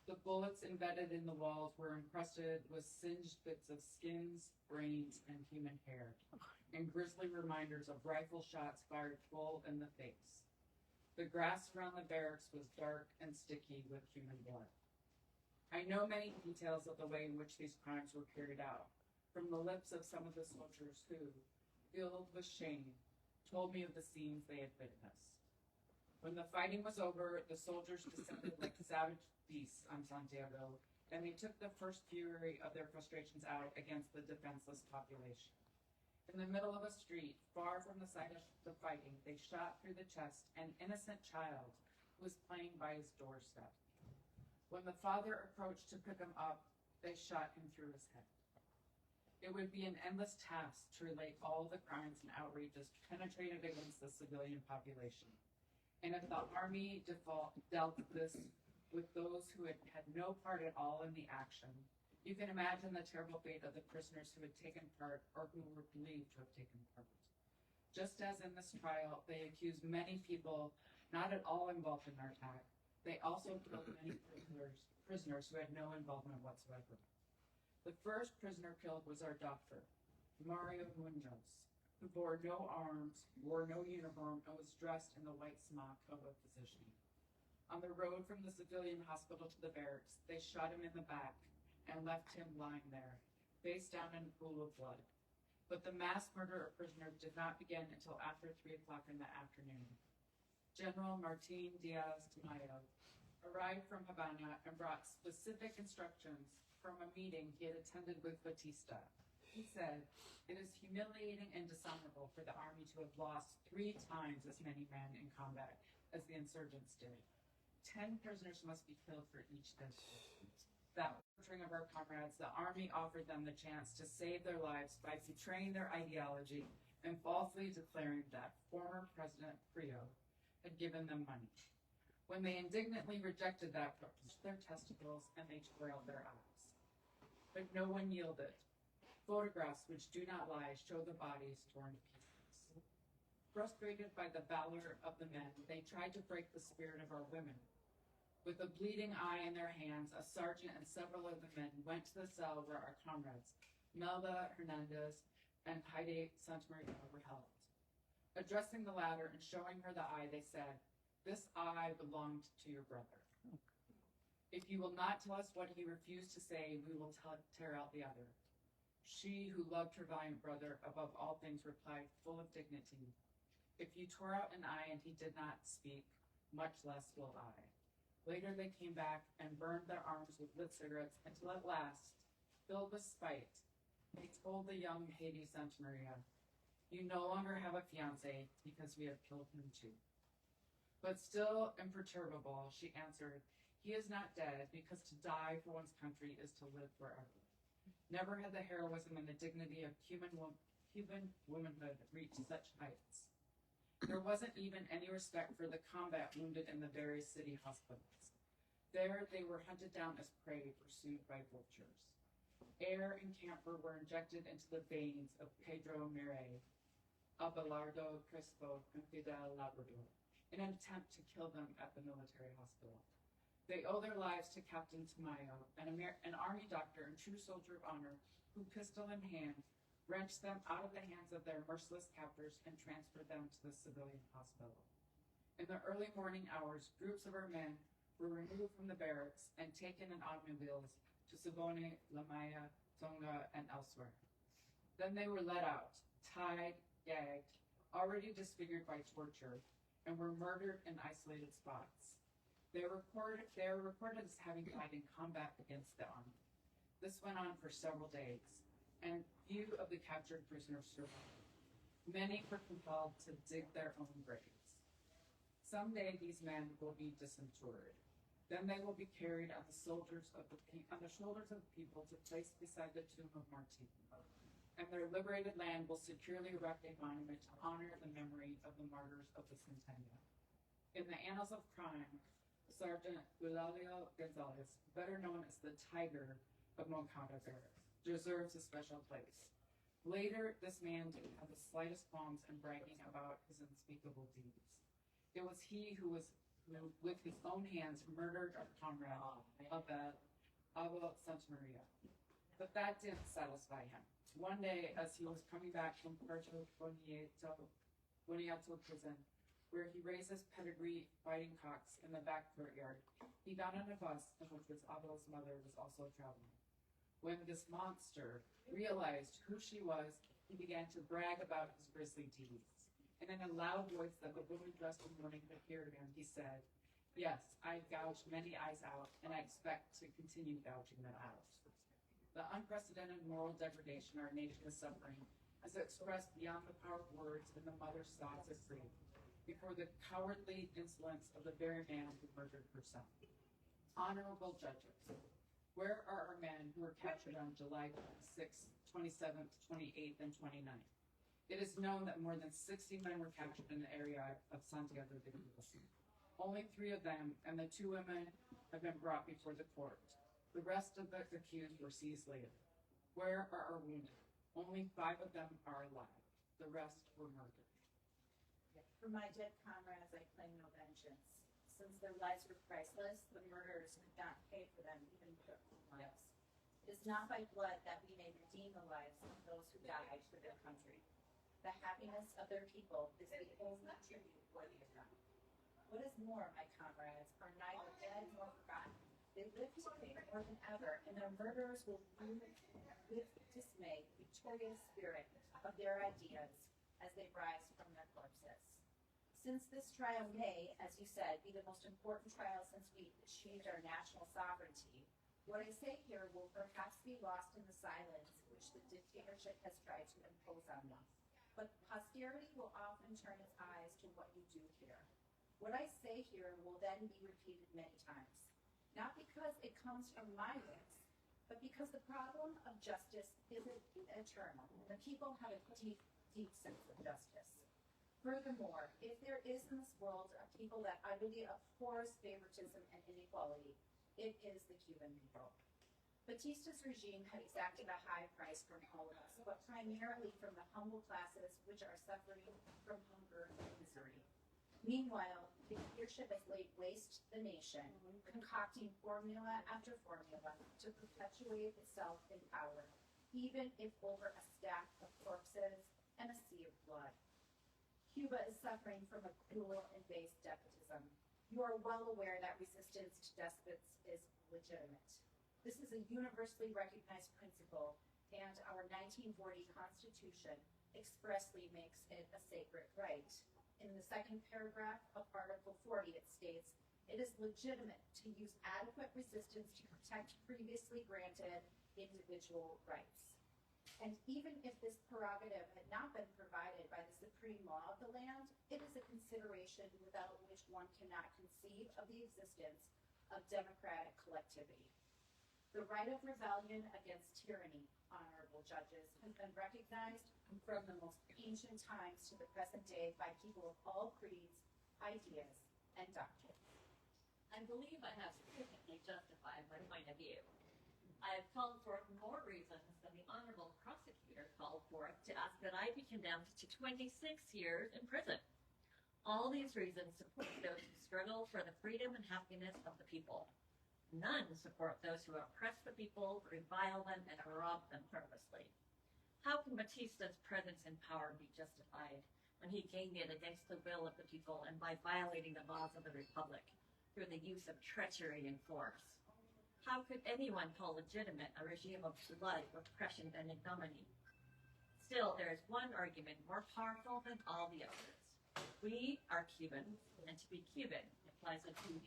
The bullets embedded in the walls were encrusted with singed bits of skins, brains, and human hair, and grisly reminders of rifle shots fired full in the face. The grass around the barracks was dark and sticky with human blood. I know many details of the way in which these crimes were carried out, from the lips of some of the soldiers who, filled with shame, told me of the scenes they had witnessed. When the fighting was over, the soldiers descended like savage beasts on Santiago, and they took the first fury of their frustrations out against the defenseless population. In the middle of a street, far from the site of the fighting, they shot through the chest an innocent child who was playing by his doorstep. When the father approached to pick him up, they shot him through his head. It would be an endless task to relate all the crimes and outrages penetrated against the civilian population. And if the army dealt this with those who had no part at all in the action, you can imagine the terrible fate of the prisoners who had taken part or who were believed to have taken part. Just as in this trial, they accused many people not at all involved in our attack, they also killed many prisoners who had no involvement whatsoever. The first prisoner killed was our doctor, Mario Munoz, who bore no arms, wore no uniform, and was dressed in the white smock of a physician. On the road from the civilian hospital to the barracks, they shot him in the back and left him lying there, face down in a pool of blood. But the mass murder of prisoners did not begin until after 3 o'clock in the afternoon. General Martin Diaz-Tamayo arrived from Havana and brought specific instructions from a meeting he had attended with Batista. He said, "It is humiliating and dishonorable for the army to have lost 3 times as many men in combat as the insurgents did. 10 prisoners must be killed for each death. That torturing of our comrades, the army offered them the chance to save their lives by betraying their ideology and falsely declaring that former President Frio had given them money. When they indignantly rejected that, pushed their testicles and they tore out their eyes. But no one yielded. Photographs which do not lie show the bodies torn to pieces. Frustrated by the valor of the men, they tried to break the spirit of our women. With a bleeding eye in their hands, a sergeant and several of the men went to the cell where our comrades, Melba Hernandez and Heidi Santamaria, were held. Addressing the latter and showing her the eye, they said, "This eye belonged to your brother. If you will not tell us what he refused to say, we will tear out the other." She, who loved her valiant brother above all things, replied, full of dignity, "If you tore out an eye and he did not speak, much less will I." Later they came back and burned their arms with lit cigarettes until at last, filled with spite, they told the young Heidi Santamaria, "You no longer have a fiancé because we have killed him too." But still imperturbable, she answered, "He is not dead because to die for one's country is to live forever." Never had the heroism and the dignity of Cuban womanhood reached such heights. There wasn't even any respect for the combat wounded in the various city hospitals. There they were hunted down as prey pursued by vultures. Air and camphor were injected into the veins of Pedro Mire, Abelardo Crespo, and Fidel Labrador in an attempt to kill them at the military hospital. They owe their lives to Captain Tamayo, an army doctor and true soldier of honor who, pistol in hand, wrenched them out of the hands of their merciless captors and transferred them to the civilian hospital. In the early morning hours, groups of our men were removed from the barracks and taken in automobiles to Savone, La Maya, Tonga, and elsewhere. Then they were let out, tied, gagged, already disfigured by torture, and were murdered in isolated spots. They are reported as having died in combat against the army. This went on for several days, and few of the captured prisoners survived. Many were compelled to dig their own graves. Someday these men will be disinterred. Then they will be carried on the shoulders of people to place beside the tomb of martyrs. And their liberated land will securely erect a monument to honor the memory of the martyrs of the Centennial. In the annals of crime, Sergeant Eulalio Gonzalez, better known as the Tiger of Moncada barracks, deserves a special place. Later, this man didn't have the slightest qualms in bragging about his unspeakable deeds. It was he who, with his own hands, murdered our comrade, Abel Santa Maria. But that didn't satisfy him. One day, as he was coming back from Puerto Boniato prison, where he raised his pedigree fighting cocks in the back courtyard, he got on a bus in which Abel's mother was also traveling. When this monster realized who she was, he began to brag about his grisly deeds. And in a loud voice that the woman dressed in mourning could hear him, he said, "Yes, I've gouged many eyes out, and I expect to continue gouging them out." The unprecedented moral degradation our nation is suffering is expressed beyond the power of words in the mother's thoughts of grief, before the cowardly insolence of the very man who murdered her son. Honorable judges, where are our men who were captured on July 26th, 27th, 28th, and 29th? It is known that more than 60 men were captured in the area of Santiago de Cuba. Only 3 of them and the 2 women have been brought before the court. The rest of the accused were seized later. Where are our wounded? Only 5 of them are alive. The rest were murdered. For my dead comrades, I claim no vengeance. Since their lives were priceless, the murderers could not pay for them even with their own lives. It is not by blood that we may redeem the lives of those who died for their country. The happiness of their people is the only tribute worthy of them. What is more, my comrades are neither dead nor forgotten. They live today more than ever, and their murderers will rule with dismay the victorious spirit of their ideas as they rise from their corpses. Since this trial may, as you said, be the most important trial since we achieved our national sovereignty, what I say here will perhaps be lost in the silence which the dictatorship has tried to impose on them. But posterity will often turn its eyes to what you do here. What I say here will then be repeated many times, not because it comes from my lips, but because the problem of justice isn't eternal. The people have a deep, deep sense of justice. Furthermore, if there is in this world a people that utterly abhors favoritism and inequality, it is the Cuban people. Batista's regime had exacted a high price from all of us, but primarily from the humble classes which are suffering from hunger and misery. Meanwhile, the dictatorship has laid waste the nation, concocting formula after formula to perpetuate itself in power, even if over a stack of corpses and a sea of blood. Cuba is suffering from a cruel and base despotism. You are well aware that resistance to despots is legitimate. This is a universally recognized principle, and our 1940 Constitution expressly makes it a sacred right. In the second paragraph of Article 40, it states, "It is legitimate to use adequate resistance to protect previously granted individual rights." And even if this prerogative had not been provided by the supreme law of the land, it is a consideration without which one cannot conceive of the existence of democratic collectivity. The right of rebellion against tyranny, honorable judges, has been recognized from the most ancient times to the present day by people of all creeds, ideas, and doctrines. I believe I have sufficiently justified my point of view. I have called for more reasons than the honorable prosecutor called for to ask that I be condemned to 26 years in prison. All these reasons support those who struggle for the freedom and happiness of the people. None support those who oppress the people, revile them, and rob them purposely. How can Batista's presence in power be justified when he gained it against the will of the people and by violating the laws of the Republic through the use of treachery and force? How could anyone call legitimate a regime of blood, oppression, and ignominy? Still, there is one argument more powerful than all the others. We are Cubans, and to be Cuban implies a duty.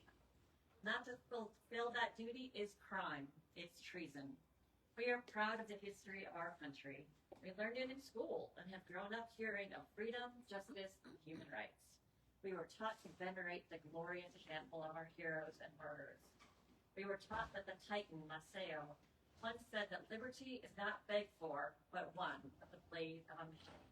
Not to fulfill that duty is crime. It's treason. We are proud of the history of our country. We learned it in school and have grown up hearing of freedom, justice, and human rights. We were taught to venerate the glorious example of our heroes and martyrs. We were taught that the Titan, Maceo, once said that liberty is not begged for, but won at the blade of a machine.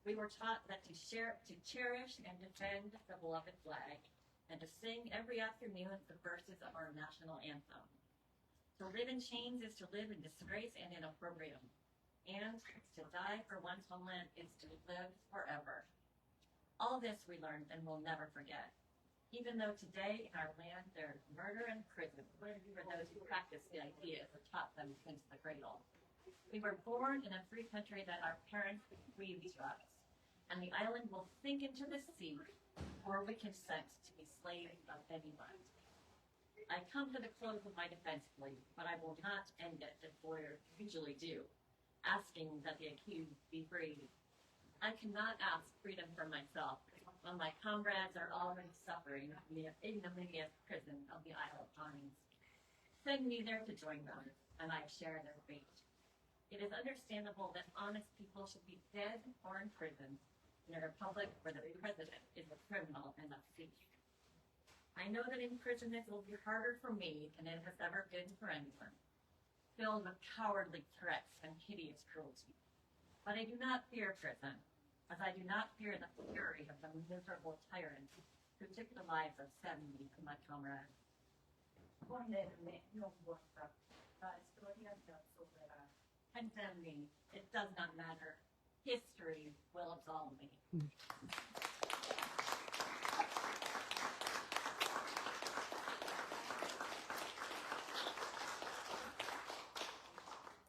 We were taught that to cherish and defend the beloved flag, and to sing every afternoon the verses of our national anthem. To live in chains is to live in disgrace and in opprobrium, and to die for one's homeland is to live forever. All this we learned and will never forget. Even though today in our land there is murder and prison for those who practice the ideas that taught them since the cradle. We were born in a free country that our parents bequeathed to us, and the island will sink into the sea or we consent to be slaves of anyone. I come to the close of my defense plea, but I will not end it as lawyers usually do, asking that the accused be freed. I cannot ask freedom for myself when my comrades are already suffering in the ignominious prison of the Isle of Pines. Send me there to join them, and I share their fate. It is understandable that honest people should be dead or in prison in a republic where the president is a criminal and a thief. I know that imprisonment will be harder for me than it has ever been for anyone, filled with cowardly threats and hideous cruelty. But I do not fear prison, as I do not fear the fury of the miserable tyrant who took the lives of 70 of my comrades. Condemn me. It does not matter. History will absolve me.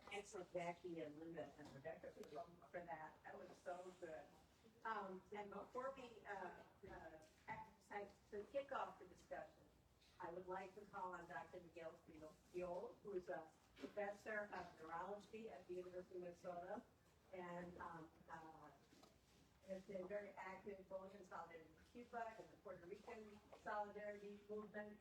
Thanks for Jackie and Linda and Rebecca for that. That was so good. And before we to kick off the discussion, I would like to call on Dr. Miguel Fiol, who is a professor of neurology at the University of Minnesota, and has been very active both in solidarity with Cuba and the Puerto Rican solidarity movement.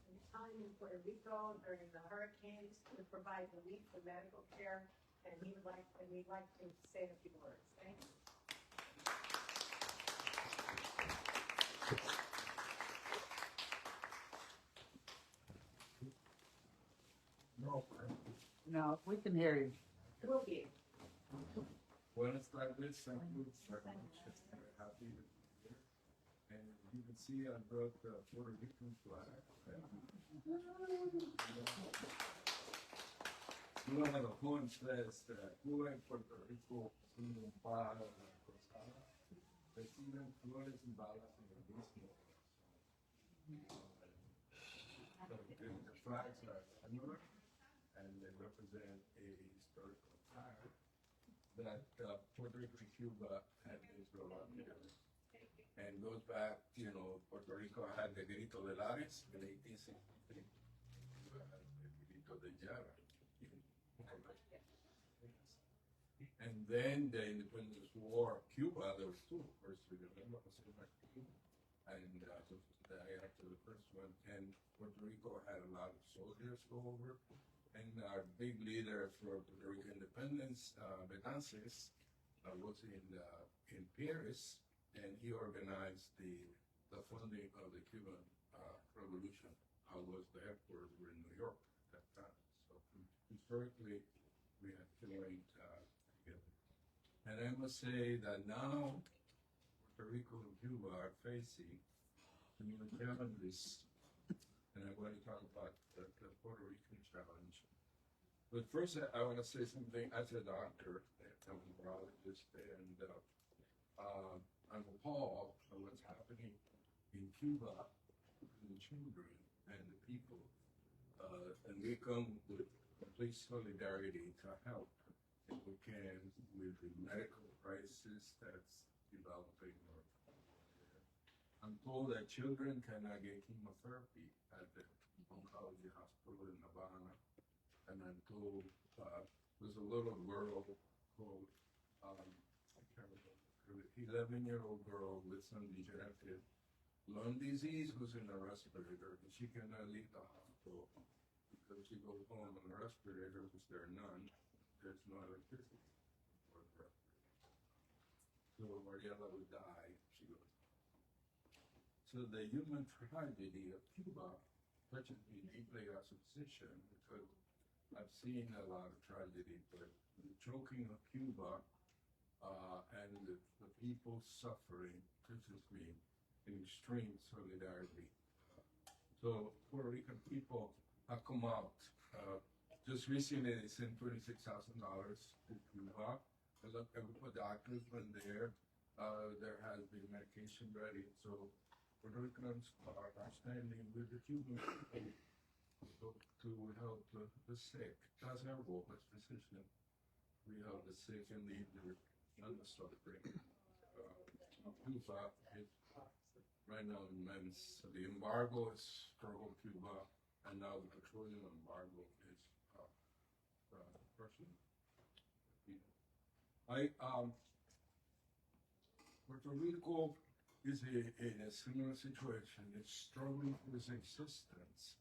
In time in Puerto Rico during the hurricanes to provide relief and medical care, and we'd like to say a few words. Thank you. No, we can hear you. Will be. Buenas tardes, thank you very much. Very happy to be here. And you can see I brought the Puerto Rican flag. Uno de los poems says that Cuba and Puerto Rico son un par de cruzadas, reciben flores y balas en el mismo corazón. The flags are similar, and they represent a historical time that Puerto Rico and Cuba had this relationship. And goes back, Puerto Rico had the Grito de Lares in 1863. Cuba had the Grito de Yara. And then the Independence War of Cuba, there was two. First, we remember, and after the first one, and Puerto Rico had a lot of soldiers go over. And our big leader for Puerto Rico independence, Betances, was in Paris, and he organized the funding of the Cuban Revolution. I was the headquarters were in New York at that time. So historically, we had to link together. And I must say that now Puerto Rico and Cuba are facing new challenges, and I'm going to talk about the Puerto Rican challenge But first, I want to say something as a doctor, I'm a neurologist, and I'm appalled at what's happening in Cuba to the children and the people. And we come with complete solidarity to help if we can with the medical crisis that's developing. I'm told that children cannot get chemotherapy at the oncology hospital in Havana. And I'm told there's a little girl called, I can't remember, 11-year-old girl with some degenerative lung disease who's in a respirator, and she cannot leave the hospital because she goes home on a respirator because there's no electricity for the respirator. So Mariela would die if she goes. So the human tragedy of Cuba touches me deeply as a physician because I've seen a lot of tragedy, but the choking of Cuba and the people suffering touches me in extreme solidarity. So Puerto Rican people have come out. Just recently they sent $26,000 to Cuba. The doctors went there. There has been medication ready. So Puerto Ricans are standing with the Cuban people to help the sick. That's our role as physicians. We help the sick and leave their suffering. Cuba is right now immense. The embargo is struggle Cuba, and now the petroleum embargo is Russian. Puerto Rico is in a similar situation. It's struggling for its existence.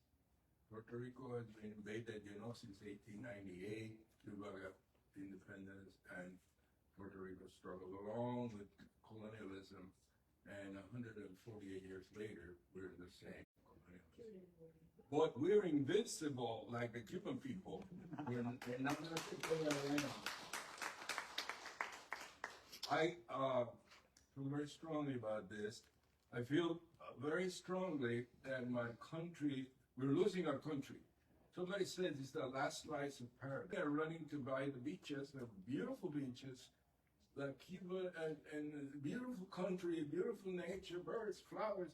Puerto Rico has been invaded, since 1898. Cuba got independence, and Puerto Rico struggled along with colonialism. And 148 years later, we're in the same colonialism. But we're invincible, like the Cuban people. We're not going to go around. I feel very strongly about this. I feel very strongly that my country, we're losing our country. Somebody says it's the last slice of paradise. They're running to buy the beaches, the beautiful beaches, like Cuba, and beautiful country, beautiful nature, birds, flowers,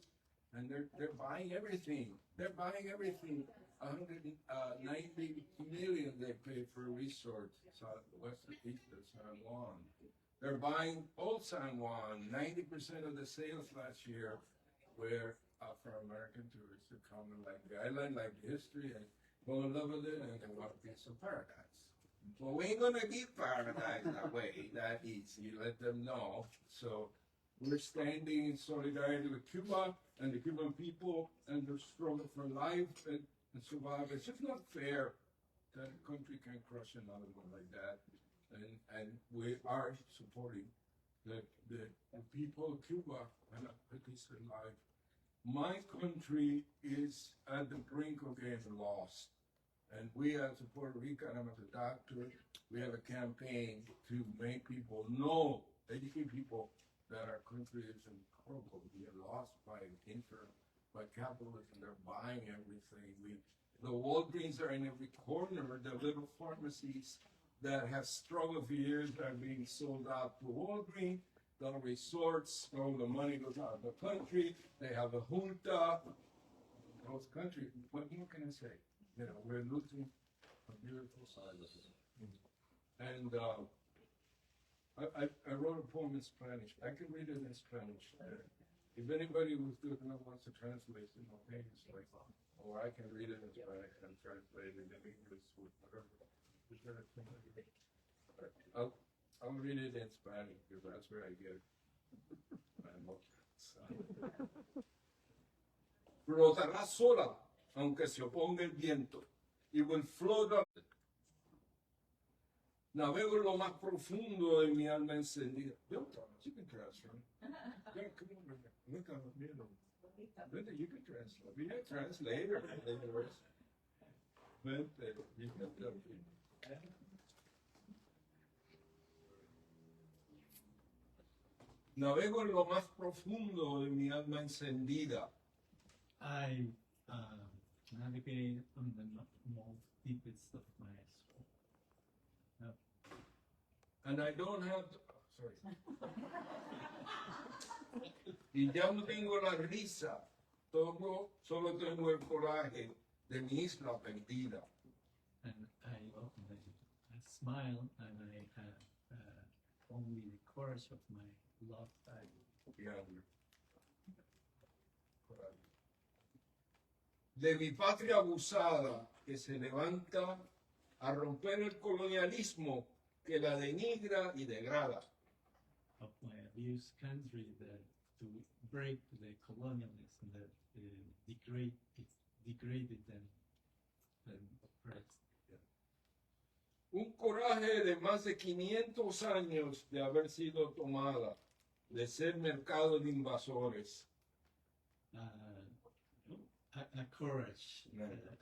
and they're buying everything. They're buying everything. 190 million they pay for a resort, west of San Juan. They're buying old San Juan. 90% of the sales last year were for American tourists who come and like the island, like the history, and fall in love with it, and they want a piece of paradise. Well, we ain't gonna get paradise that way, that easy. Let them know. So we're standing in solidarity with Cuba and the Cuban people and their struggle for life and survival. It's just not fair that a country can crush another one like that. And we are supporting the people of Cuba and at least in life. My country is at the brink of getting lost. And we as a Puerto Rican, I'm as a doctor, we have a campaign to make people know, educate people that our country is in trouble. We are lost by capitalism. They're buying everything. The Walgreens are in every corner. The little pharmacies that have struggled for years are being sold out to Walgreens. The resorts, all the money goes out of the country. They have a junta. Those countries, what more can I say? We're losing a beautiful side of it. And I wrote a poem in Spanish. I can read it in Spanish. If anybody who's good enough wants to translate simultaneously, or I can read it in Spanish and translate it in English with whatever. I'll read it in Spanish because that's where I get my emotions. Flotará sola, aunque se oponga el viento, y will float up. Navego en lo más profundo de mi alma encendida. You can translate. Yeah, come over here. Look on me. Linda, you can translate. Be a translator. You can translate. Navego en lo más profundo de mi alma encendida. I navigate on the most deepest of my soul. And I don't have, sorry. Y ya no tengo la risa, solo tengo el coraje de mi isla perdida. And I smile and I have only the courage of my lost island. De mi patria abusada que se levanta a romper el colonialismo que la denigra y degrada. Of my abused country that to break the colonialism that degraded and oppressed. Un coraje de más de 500 años de haber sido tomada, de ser mercado de invasores. A courage,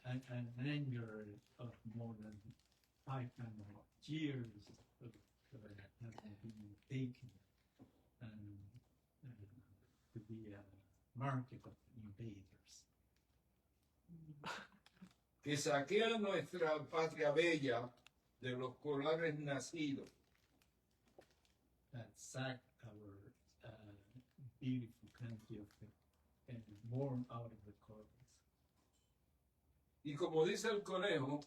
an anger of more than 500 years of having been taken and to be a market of invaders. Que saquea nuestra patria bella de los colares nacidos. That sacked our beautiful country and born out of the colonies. Y como dice el conejo,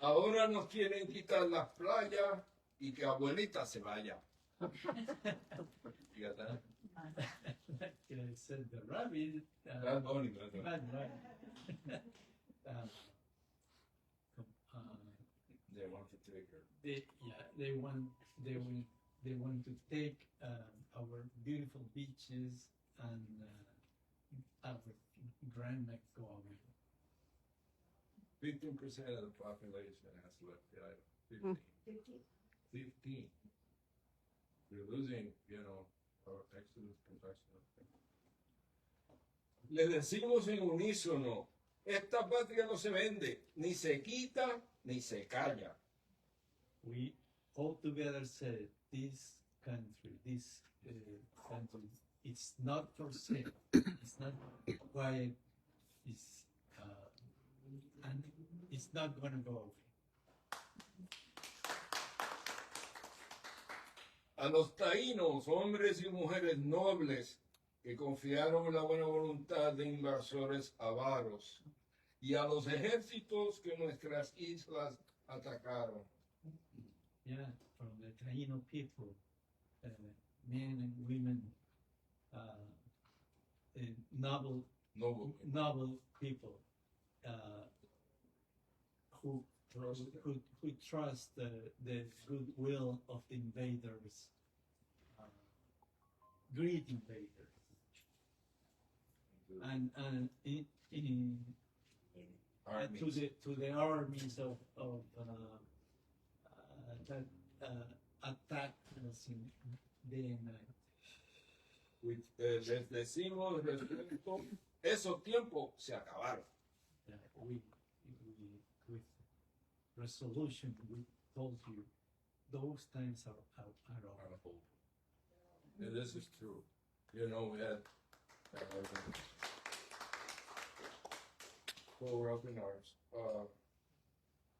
ahora nos quieren quitar las playas y que abuelita se vaya. Fíjate. Like said the rabbit. Bad Bunny. They want to take her. They want to take our beautiful beaches and our Grand Mexico away. 15% of the population has left the island. 15. We're losing, our exodus professional. Le decimos en unísono, esta patria no se vende, ni se quita, ni se calla. We all together said, this country, it's not for sale. It's not quiet. And it's not going to go away. A los taínos, hombres y mujeres nobles que confiaron en la buena voluntad de invasores avaros, y a los ejércitos que nuestras islas atacaron. Yeah, from the Taino people, men and women, noble people who trust the goodwill of the invaders, great invaders, and to the armies of that attacked us in day and night. Les decimos, esos tiempos se acabaron. We with resolution, we told you those times are over. And this is true. We had we're up in arms.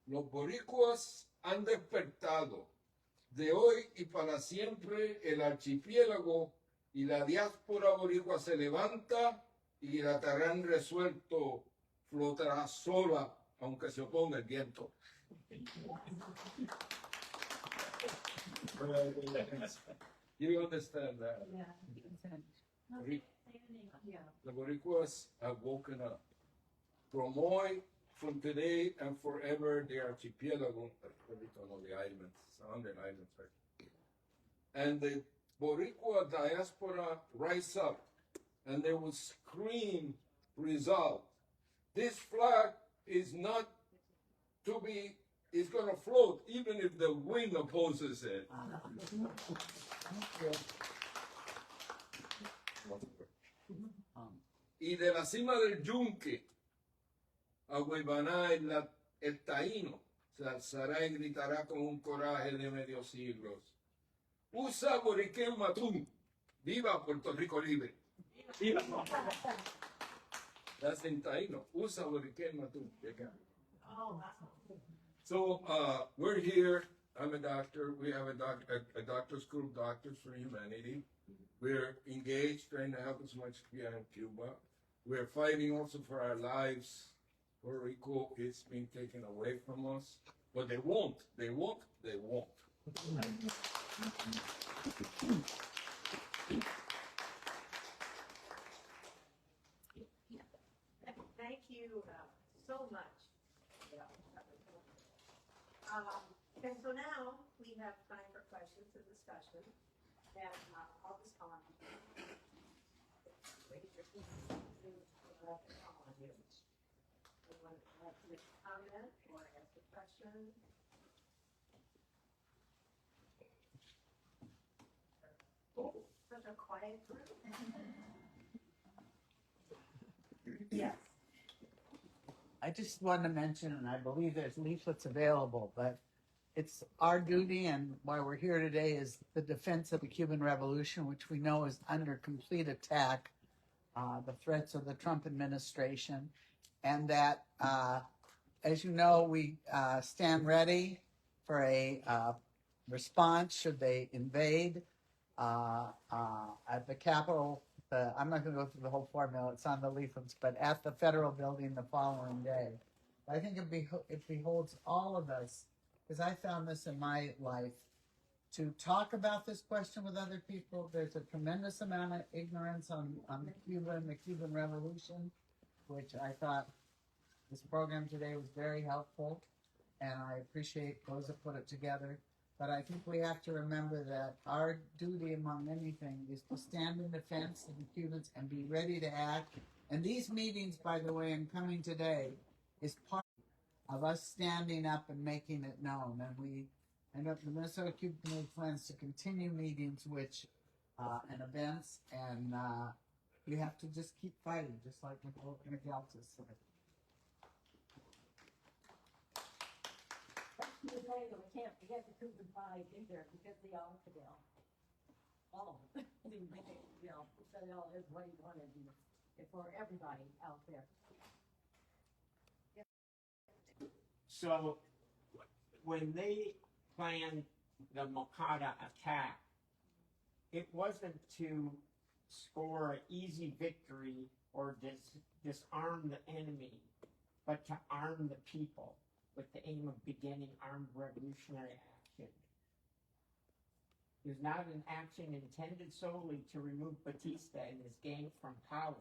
Los boricuas han despertado. De hoy y para siempre el archipiélago y la diáspora boricua se levanta y el atarrán resuelto flotará sola aunque se oponga el viento. You understand that? The Boricuas have woken up. From hoy, from today and forever, the archipelago, the islands, 100 islands, right? And the Boricua diaspora rise up and they will scream, resolve. This flag is not to be, it's going to float even if the wind opposes it. Y de la cima del yunque, Agüebaná el taíno se alzará y gritará con un coraje de medio siglos. Usa Boriquén Matún, viva Puerto Rico libre. Viva. That's in taíno. Usa Boriquén Matún. Oh, that's So we're here. I'm a doctor. We have a doctor's school of Doctors for Humanity. We're engaged, trying to help as much as we can in Cuba. We're fighting also for our lives. Puerto Rico is being taken away from us, but they won't. They won't. They won't. Thank you so much. And so now we have time for questions and discussion. And I'll just call on you. Raise your hand. Call on you. Anyone like to make a comment or ask a question? Such a quiet group. Yes. I just want to mention, and I believe there's leaflets available, but it's our duty, and why we're here today is the defense of the Cuban Revolution, which we know is under complete attack, the threats of the Trump administration, and that, as you know, we stand ready for a response should they invade at the Capitol. I'm not going to go through the whole formula, it's on the leaflets, but at the federal building the following day. I think it beholds all of us, because I found this in my life, to talk about this question with other people. There's a tremendous amount of ignorance on Cuba and the Cuban Revolution, which I thought this program today was very helpful, and I appreciate those that put it together. But I think we have to remember that our duty among anything is to stand in defense of the Cubans and be ready to act. And these meetings, by the way, and coming today, is part of us standing up and making it known. And the Minnesota Cuba Committee plans to continue meetings, and events, and you have to just keep fighting, just like McAllister said. Today, we can't forget the Cuban Pride either, because the Fidel, all of them, Fidel is what he wanted for everybody out there. So when they planned the Moncada attack, it wasn't to score an easy victory or disarm the enemy, but to arm the people, with the aim of beginning armed revolutionary action. It was not an action intended solely to remove Batista and his gang from power.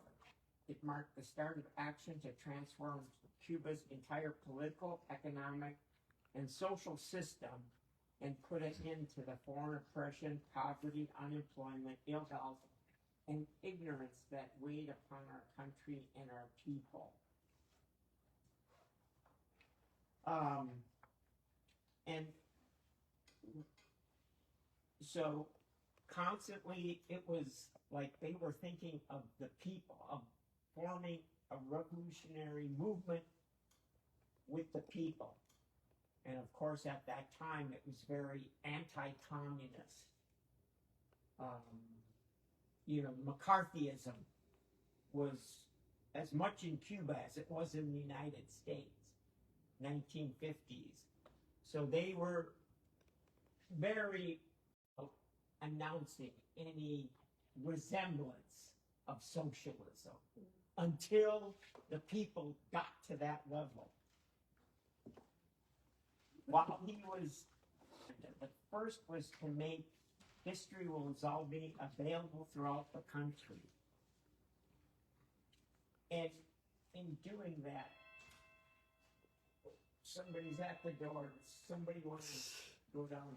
It marked the start of action to transform Cuba's entire political, economic, and social system and put an end to the foreign oppression, poverty, unemployment, ill health, and ignorance that weighed upon our country and our people. And so constantly it was like they were thinking of the people, of forming a revolutionary movement with the people. And of course at that time it was very anti-communist. McCarthyism was as much in Cuba as it was in the United States. 1950s. So they were very announcing any resemblance of socialism until the people got to that level. While he was, the first was to make History Will Absolve Me available throughout the country. And in doing that, somebody's at the door. Somebody wants to go down.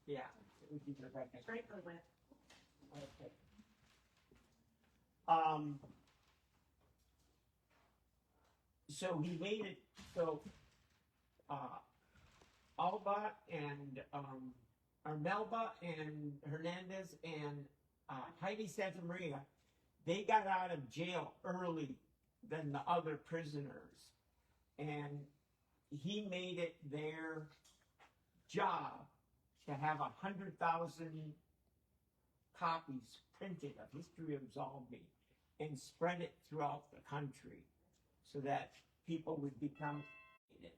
Yeah, it would be the right next. Franklin went. Okay. So he made it so Alba and Melba and Hernandez and Heidi Santa Maria, they got out of jail early than the other prisoners. And he made it their job to have 100,000 copies printed of History of Absolve Me and spread it throughout the country so that people would become educated.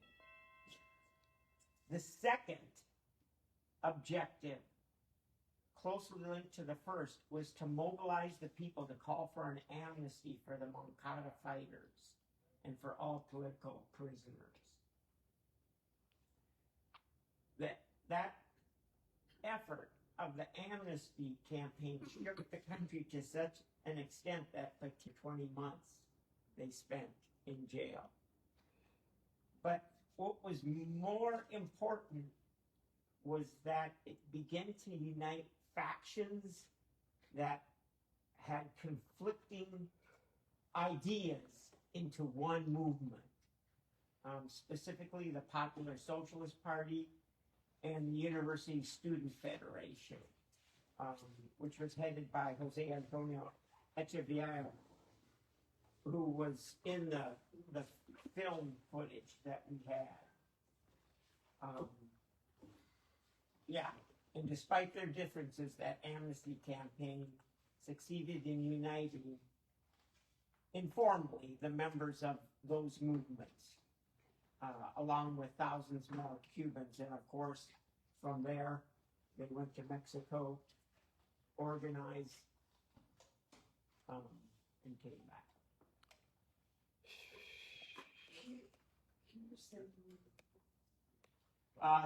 The second objective, closely linked to the first, was to mobilize the people to call for an amnesty for the Moncada fighters and for all political prisoners. That effort of the amnesty campaign shook the country to such an extent that for 20 months they spent in jail. But what was more important was that it began to unite factions that had conflicting ideas into one movement, specifically the Popular Socialist Party and the University Student Federation, which was headed by Jose Antonio Echeverria, who was in the film footage that we had. Yeah, and despite their differences, that amnesty campaign succeeded in uniting informally the members of those movements, along with thousands more Cubans. And of course, from there, they went to Mexico, organized, and came back.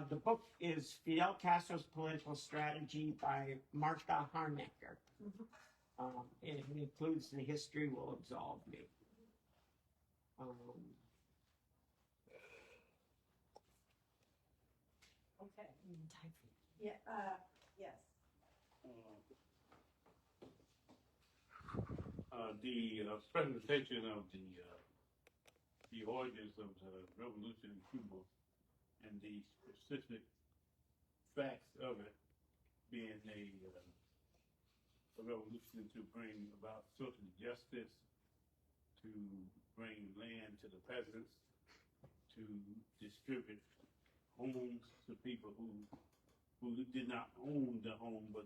The book is Fidel Castro's Political Strategy by Martha Harnecker. It includes The History Will Absolve Me. Okay. Yeah, yes. The presentation of the origins of the revolution in Cuba and the specific facts of it being a revolution to bring about social justice, to bring land to the peasants, to distribute homes to people who did not own the home but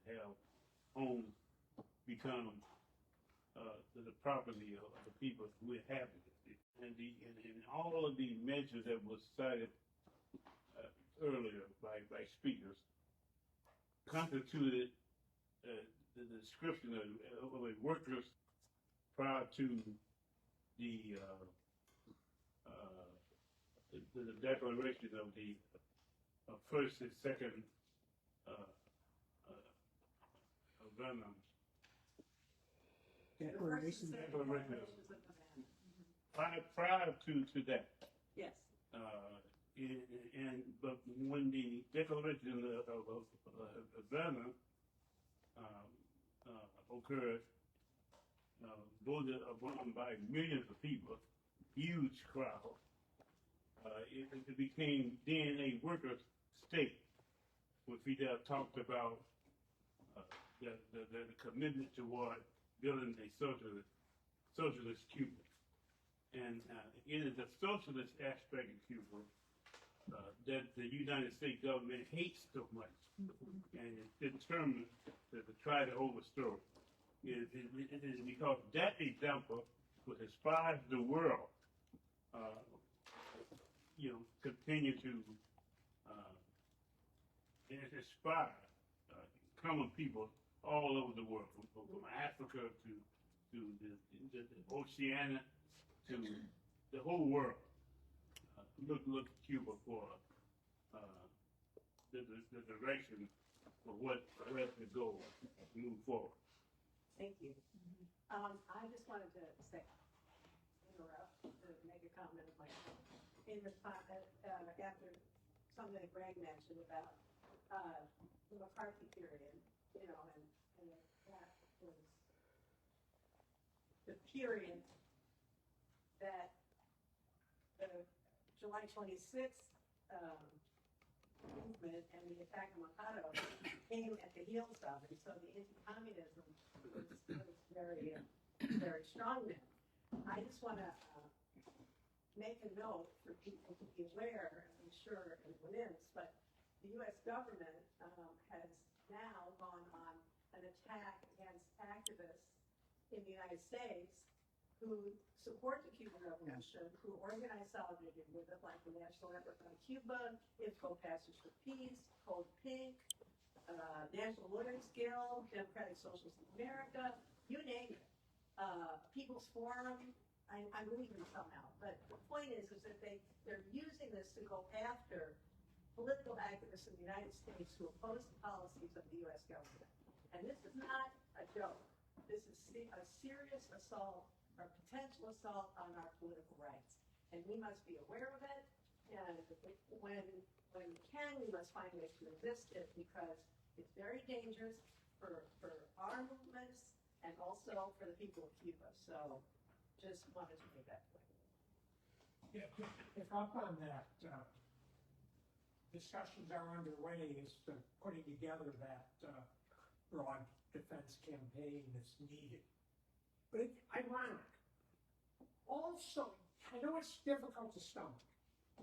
have homes become the property of the people who inhabit it. And all of the measures that was cited earlier by speakers constituted the description of a workers prior to the declaration of the first and second Declaration. Prior to that. Yes. But when the Declaration of Havana occurred, voted upon by millions of people, huge crowd, it became then a workers' state. When Fidel talked about the commitment toward building a socialist Cuba. And it is the socialist aspect of Cuba that the United States government hates so much and is determined to try to overthrow. It is because that example would inspire the world, continue to inspire common people all over the world, from Africa to the Oceania, to the whole world. Look at Cuba for the direction of where to go to move forward. Thank you. I just wanted to interrupt to make a comment of my own. In response, after something that Greg mentioned about the McCarthy period, and that was the period that the July 26th movement and the attack on Moncada came at the heels of, and so the anti-communism was very, very strong then. I just want to make a note for people to be aware, I'm sure everyone is, but the U.S. government has now gone on an attack against activists in the United States who support the Cuban Revolution, who organize solidarity with it, like the National Network on Cuba, IFCO Pastors for Peace, Code Pink, National Lawyers Guild, Democratic Socialists of America, you name it. People's Forum, I'm leaving some out, but the point is that they're using this to go after political activists in the United States who oppose the policies of the U.S. government. And this is not a joke. This is a serious assault or potential assault on our political rights. And we must be aware of it. And when we can, we must find ways to resist it because it's very dangerous for our movements and also for the people of Cuba. So just wanted to make that point. Yeah, pick up on that. Discussions are underway as to putting together that broad defense campaign that's needed. But it's ironic. Also, I know it's difficult to stomach,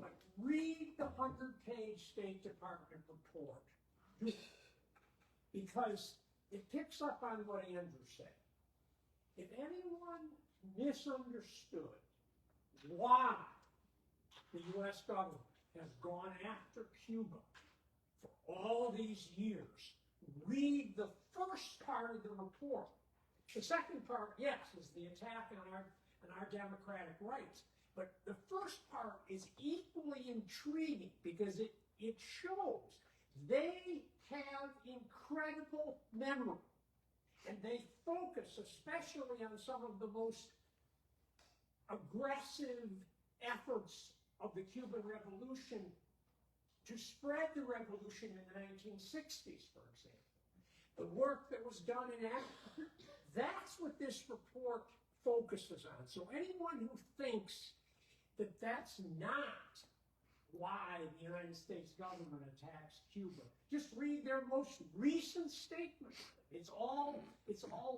but read the 100-page State Department report because it picks up on what Andrew said. If anyone misunderstood why the U.S. government has gone after Cuba for all these years, read the first part of the report. The second part, yes, is the attack on our democratic rights. But the first part is equally intriguing because it shows they have incredible memory. And they focus especially on some of the most aggressive efforts of the Cuban Revolution to spread the revolution in the 1960s, for example. The work that was done in Africa, that's what this report focuses on. So anyone who thinks that that's not why the United States government attacks Cuba, just read their most recent statement. It's all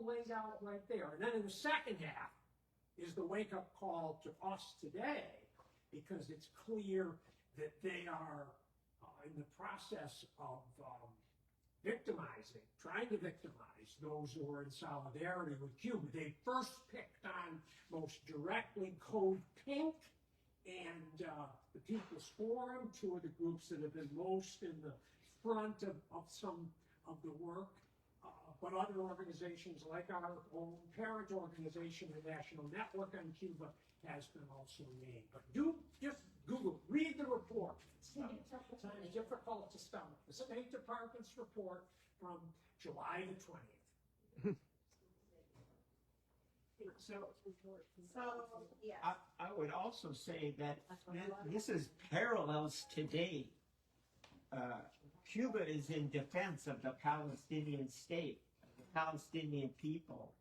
laid out right there. And then in the second half is the wake-up call to us today, because it's clear that they are in the process of trying to victimize those who are in solidarity with Cuba. They first picked on most directly Code Pink and the People's Forum, two of the groups that have been most in the front of some of the work. But other organizations like our own parent organization, the National Network on Cuba, has been also named. But do just Google, read the report. It's difficult to stomach. The State Department's report from July the 20th. Yeah. I would also say that this is parallels today. Cuba is in defense of the Palestinian state, the Palestinian people.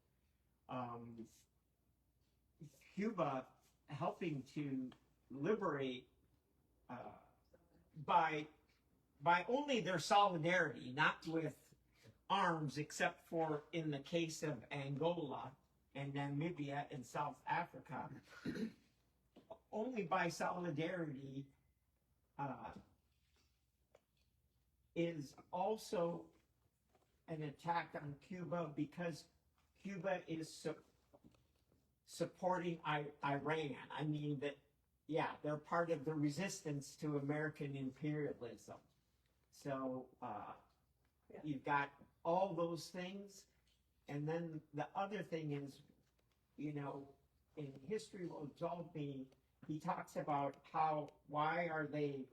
Cuba helping to liberate by only their solidarity, not with arms, except for in the case of Angola and Namibia and South Africa. Only by solidarity is also an attack on Cuba because Cuba is supporting Iran. I mean that, yeah, they're part of the resistance to American imperialism. So you've got all those things. And then the other thing is, you know, in History Will Absolve Me, he talks about why are they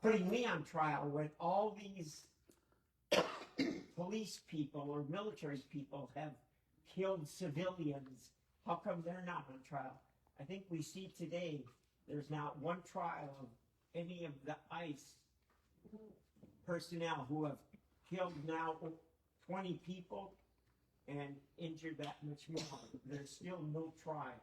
putting me on trial when all these police people or military people have killed civilians? How come they're not on trial? I think we see today there's not one trial of any of the ICE personnel who have killed now 20 people and injured that much more. There's still no trials.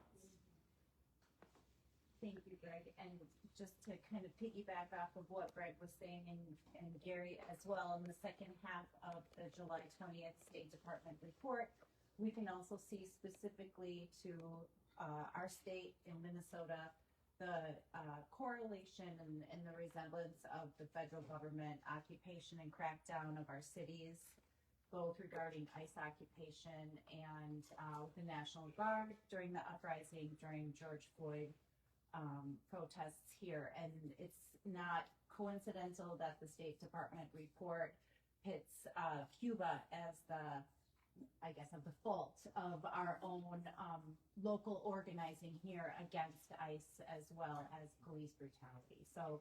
Thank you, Greg. And just to kind of piggyback off of what Greg was saying and Gary as well, in the second half of the July 20th State Department report, we can also see specifically to our state in Minnesota, the correlation and the resemblance of the federal government occupation and crackdown of our cities both regarding ICE occupation and the National Guard during the uprising during George Floyd protests here. And it's not coincidental that the State Department report hits Cuba as the, I guess, a default of our own local organizing here against ICE as well as police brutality. So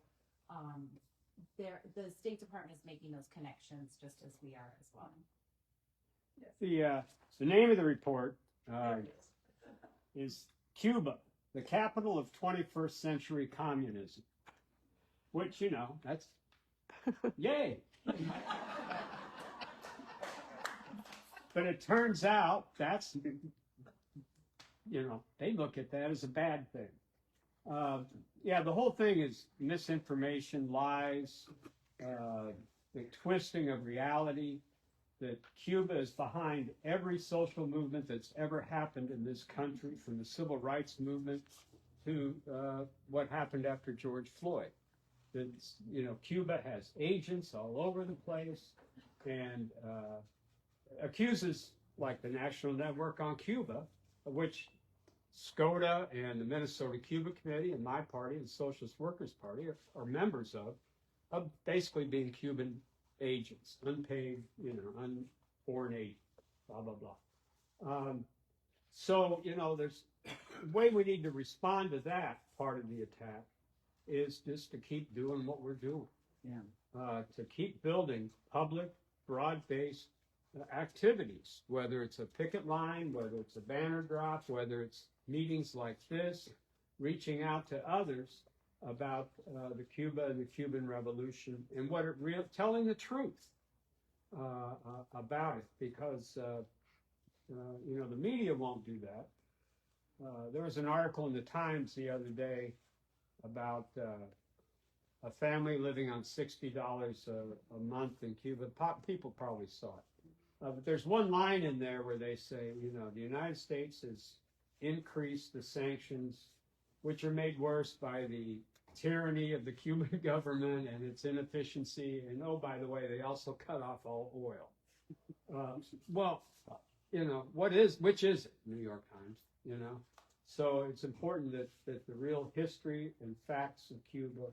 the State Department is making those connections just as we are as well. The name of the report is Cuba, the Capital of 21st Century Communism, which, you know, that's yay. But it turns out that's, you know, they look at that as a bad thing. Yeah, the whole thing is misinformation, lies, the twisting of reality, that Cuba is behind every social movement that's ever happened in this country, from the civil rights movement to what happened after George Floyd. That, you know, Cuba has agents all over the place and accuses, like the National Network on Cuba, of which SCOTA and the Minnesota Cuba Committee and my party, the Socialist Workers' Party, are members of basically being Cuban agents, unpaid, you know, unborn agents, blah, blah, blah. So, you know, there's the way we need to respond to that part of the attack is just to keep doing what we're doing. Yeah. To keep building public, broad-based activities, whether it's a picket line, whether it's a banner drop, whether it's meetings like this, reaching out to others about the Cuba and the Cuban Revolution and what it telling the truth about it, because you know, the media won't do that. There was an article in the Times the other day about a family living on $60 a month in Cuba. People probably saw it. But there's one line in there where they say, you know, the United States has increased the sanctions, which are made worse by the tyranny of the Cuban government and its inefficiency. And oh, by the way, they also cut off all oil. Well, you know, which is it? New York Times, you know? So it's important that the real history and facts of Cuba,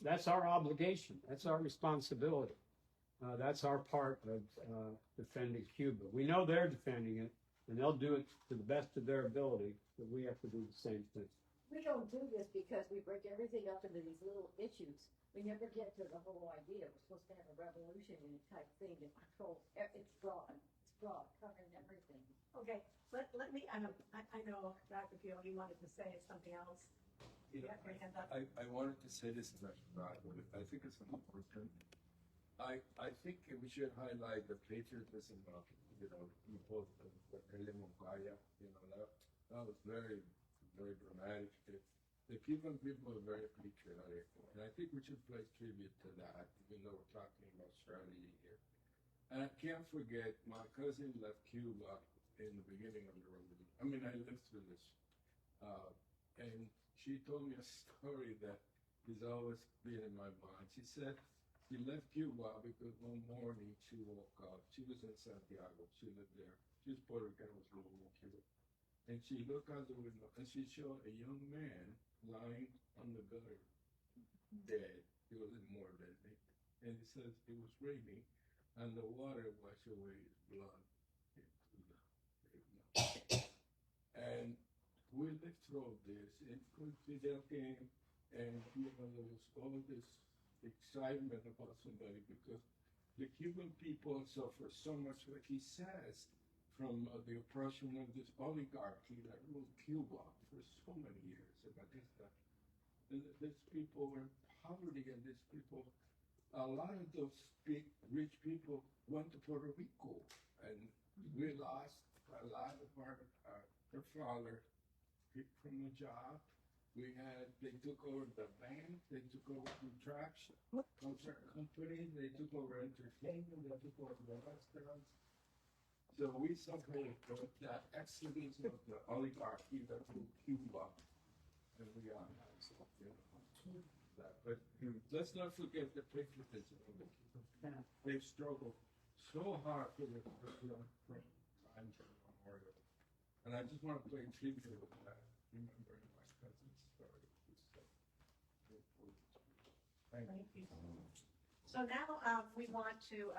that's our obligation. That's our responsibility. That's our part of defending Cuba. We know they're defending it, and they'll do it to the best of their ability, but we have to do the same thing. We don't do this because we break everything up into these little issues. We never get to the whole idea. We're supposed to have a revolutionary type thing that controls. It's broad, covering everything. Okay, let me, I know, Dr. Pio, you wanted to say something else. You know, I wanted to say this, but I think it's important. I think we should highlight the patriotism of, you know, people, Moncada, you know, that was very, very dramatic. The Cuban people are very patriotic, and I think we should pay tribute to that, even though we're talking about strategy here. And I can't forget, my cousin left Cuba in the beginning of the revolution. I mean, I lived through this. And she told me a story that has always been in my mind. She said she left Cuba because one morning she woke up. She was in Santiago. She lived there. She was Puerto Rican, was living in Cuba. And she looked out the window and she saw a young man lying on the gutter, dead. He wasn't more dead. And he says it was raining and the water washed away his blood into the pavement. And we lived through this. And Fidel came, and you know, there was all this excitement about somebody because the Cuban people suffer so much, like he says, from the oppression of this oligarchy that ruled Cuba for so many years. Batista. And these people were in poverty, and these people, a lot of those big, rich people went to Puerto Rico, and we lost a lot of our father from the job. They took over the bank, they took over contract companies, they took over entertainment, they took over the restaurants. So we suffered with that exodus of the oligarchy that ruled Cuba, and we are now. that. But let's not forget the patriotism of the Cubans. They've struggled so hard for the crimes of the memorial. And I just want to play tribute to that, remembering my cousin's story. Thank you. So now we want to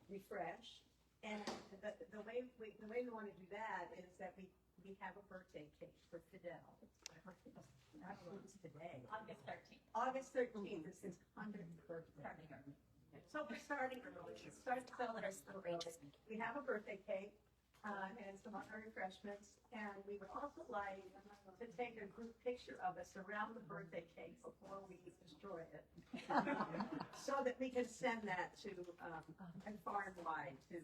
refresh, and the way we want to do that is that we have a birthday cake for Fidel. That was today. August 13th. August 13th is his 100th birthday. So we're starting early. Start early. We have a birthday cake and some other refreshments, and we would also like to take a group picture of us around the birthday cake before we destroy it, so that we can send that to and far and wide to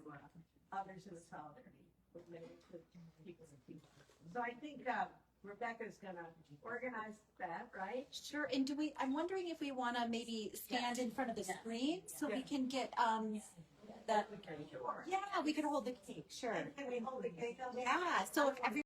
others in the solidarity with many people. So I think Rebecca's gonna organize that, right? Sure, and I'm wondering if we wanna maybe stand in front of the screen so we can get, yeah, we can hold the cake, sure. Can we hold the cake on there? Yeah, so if every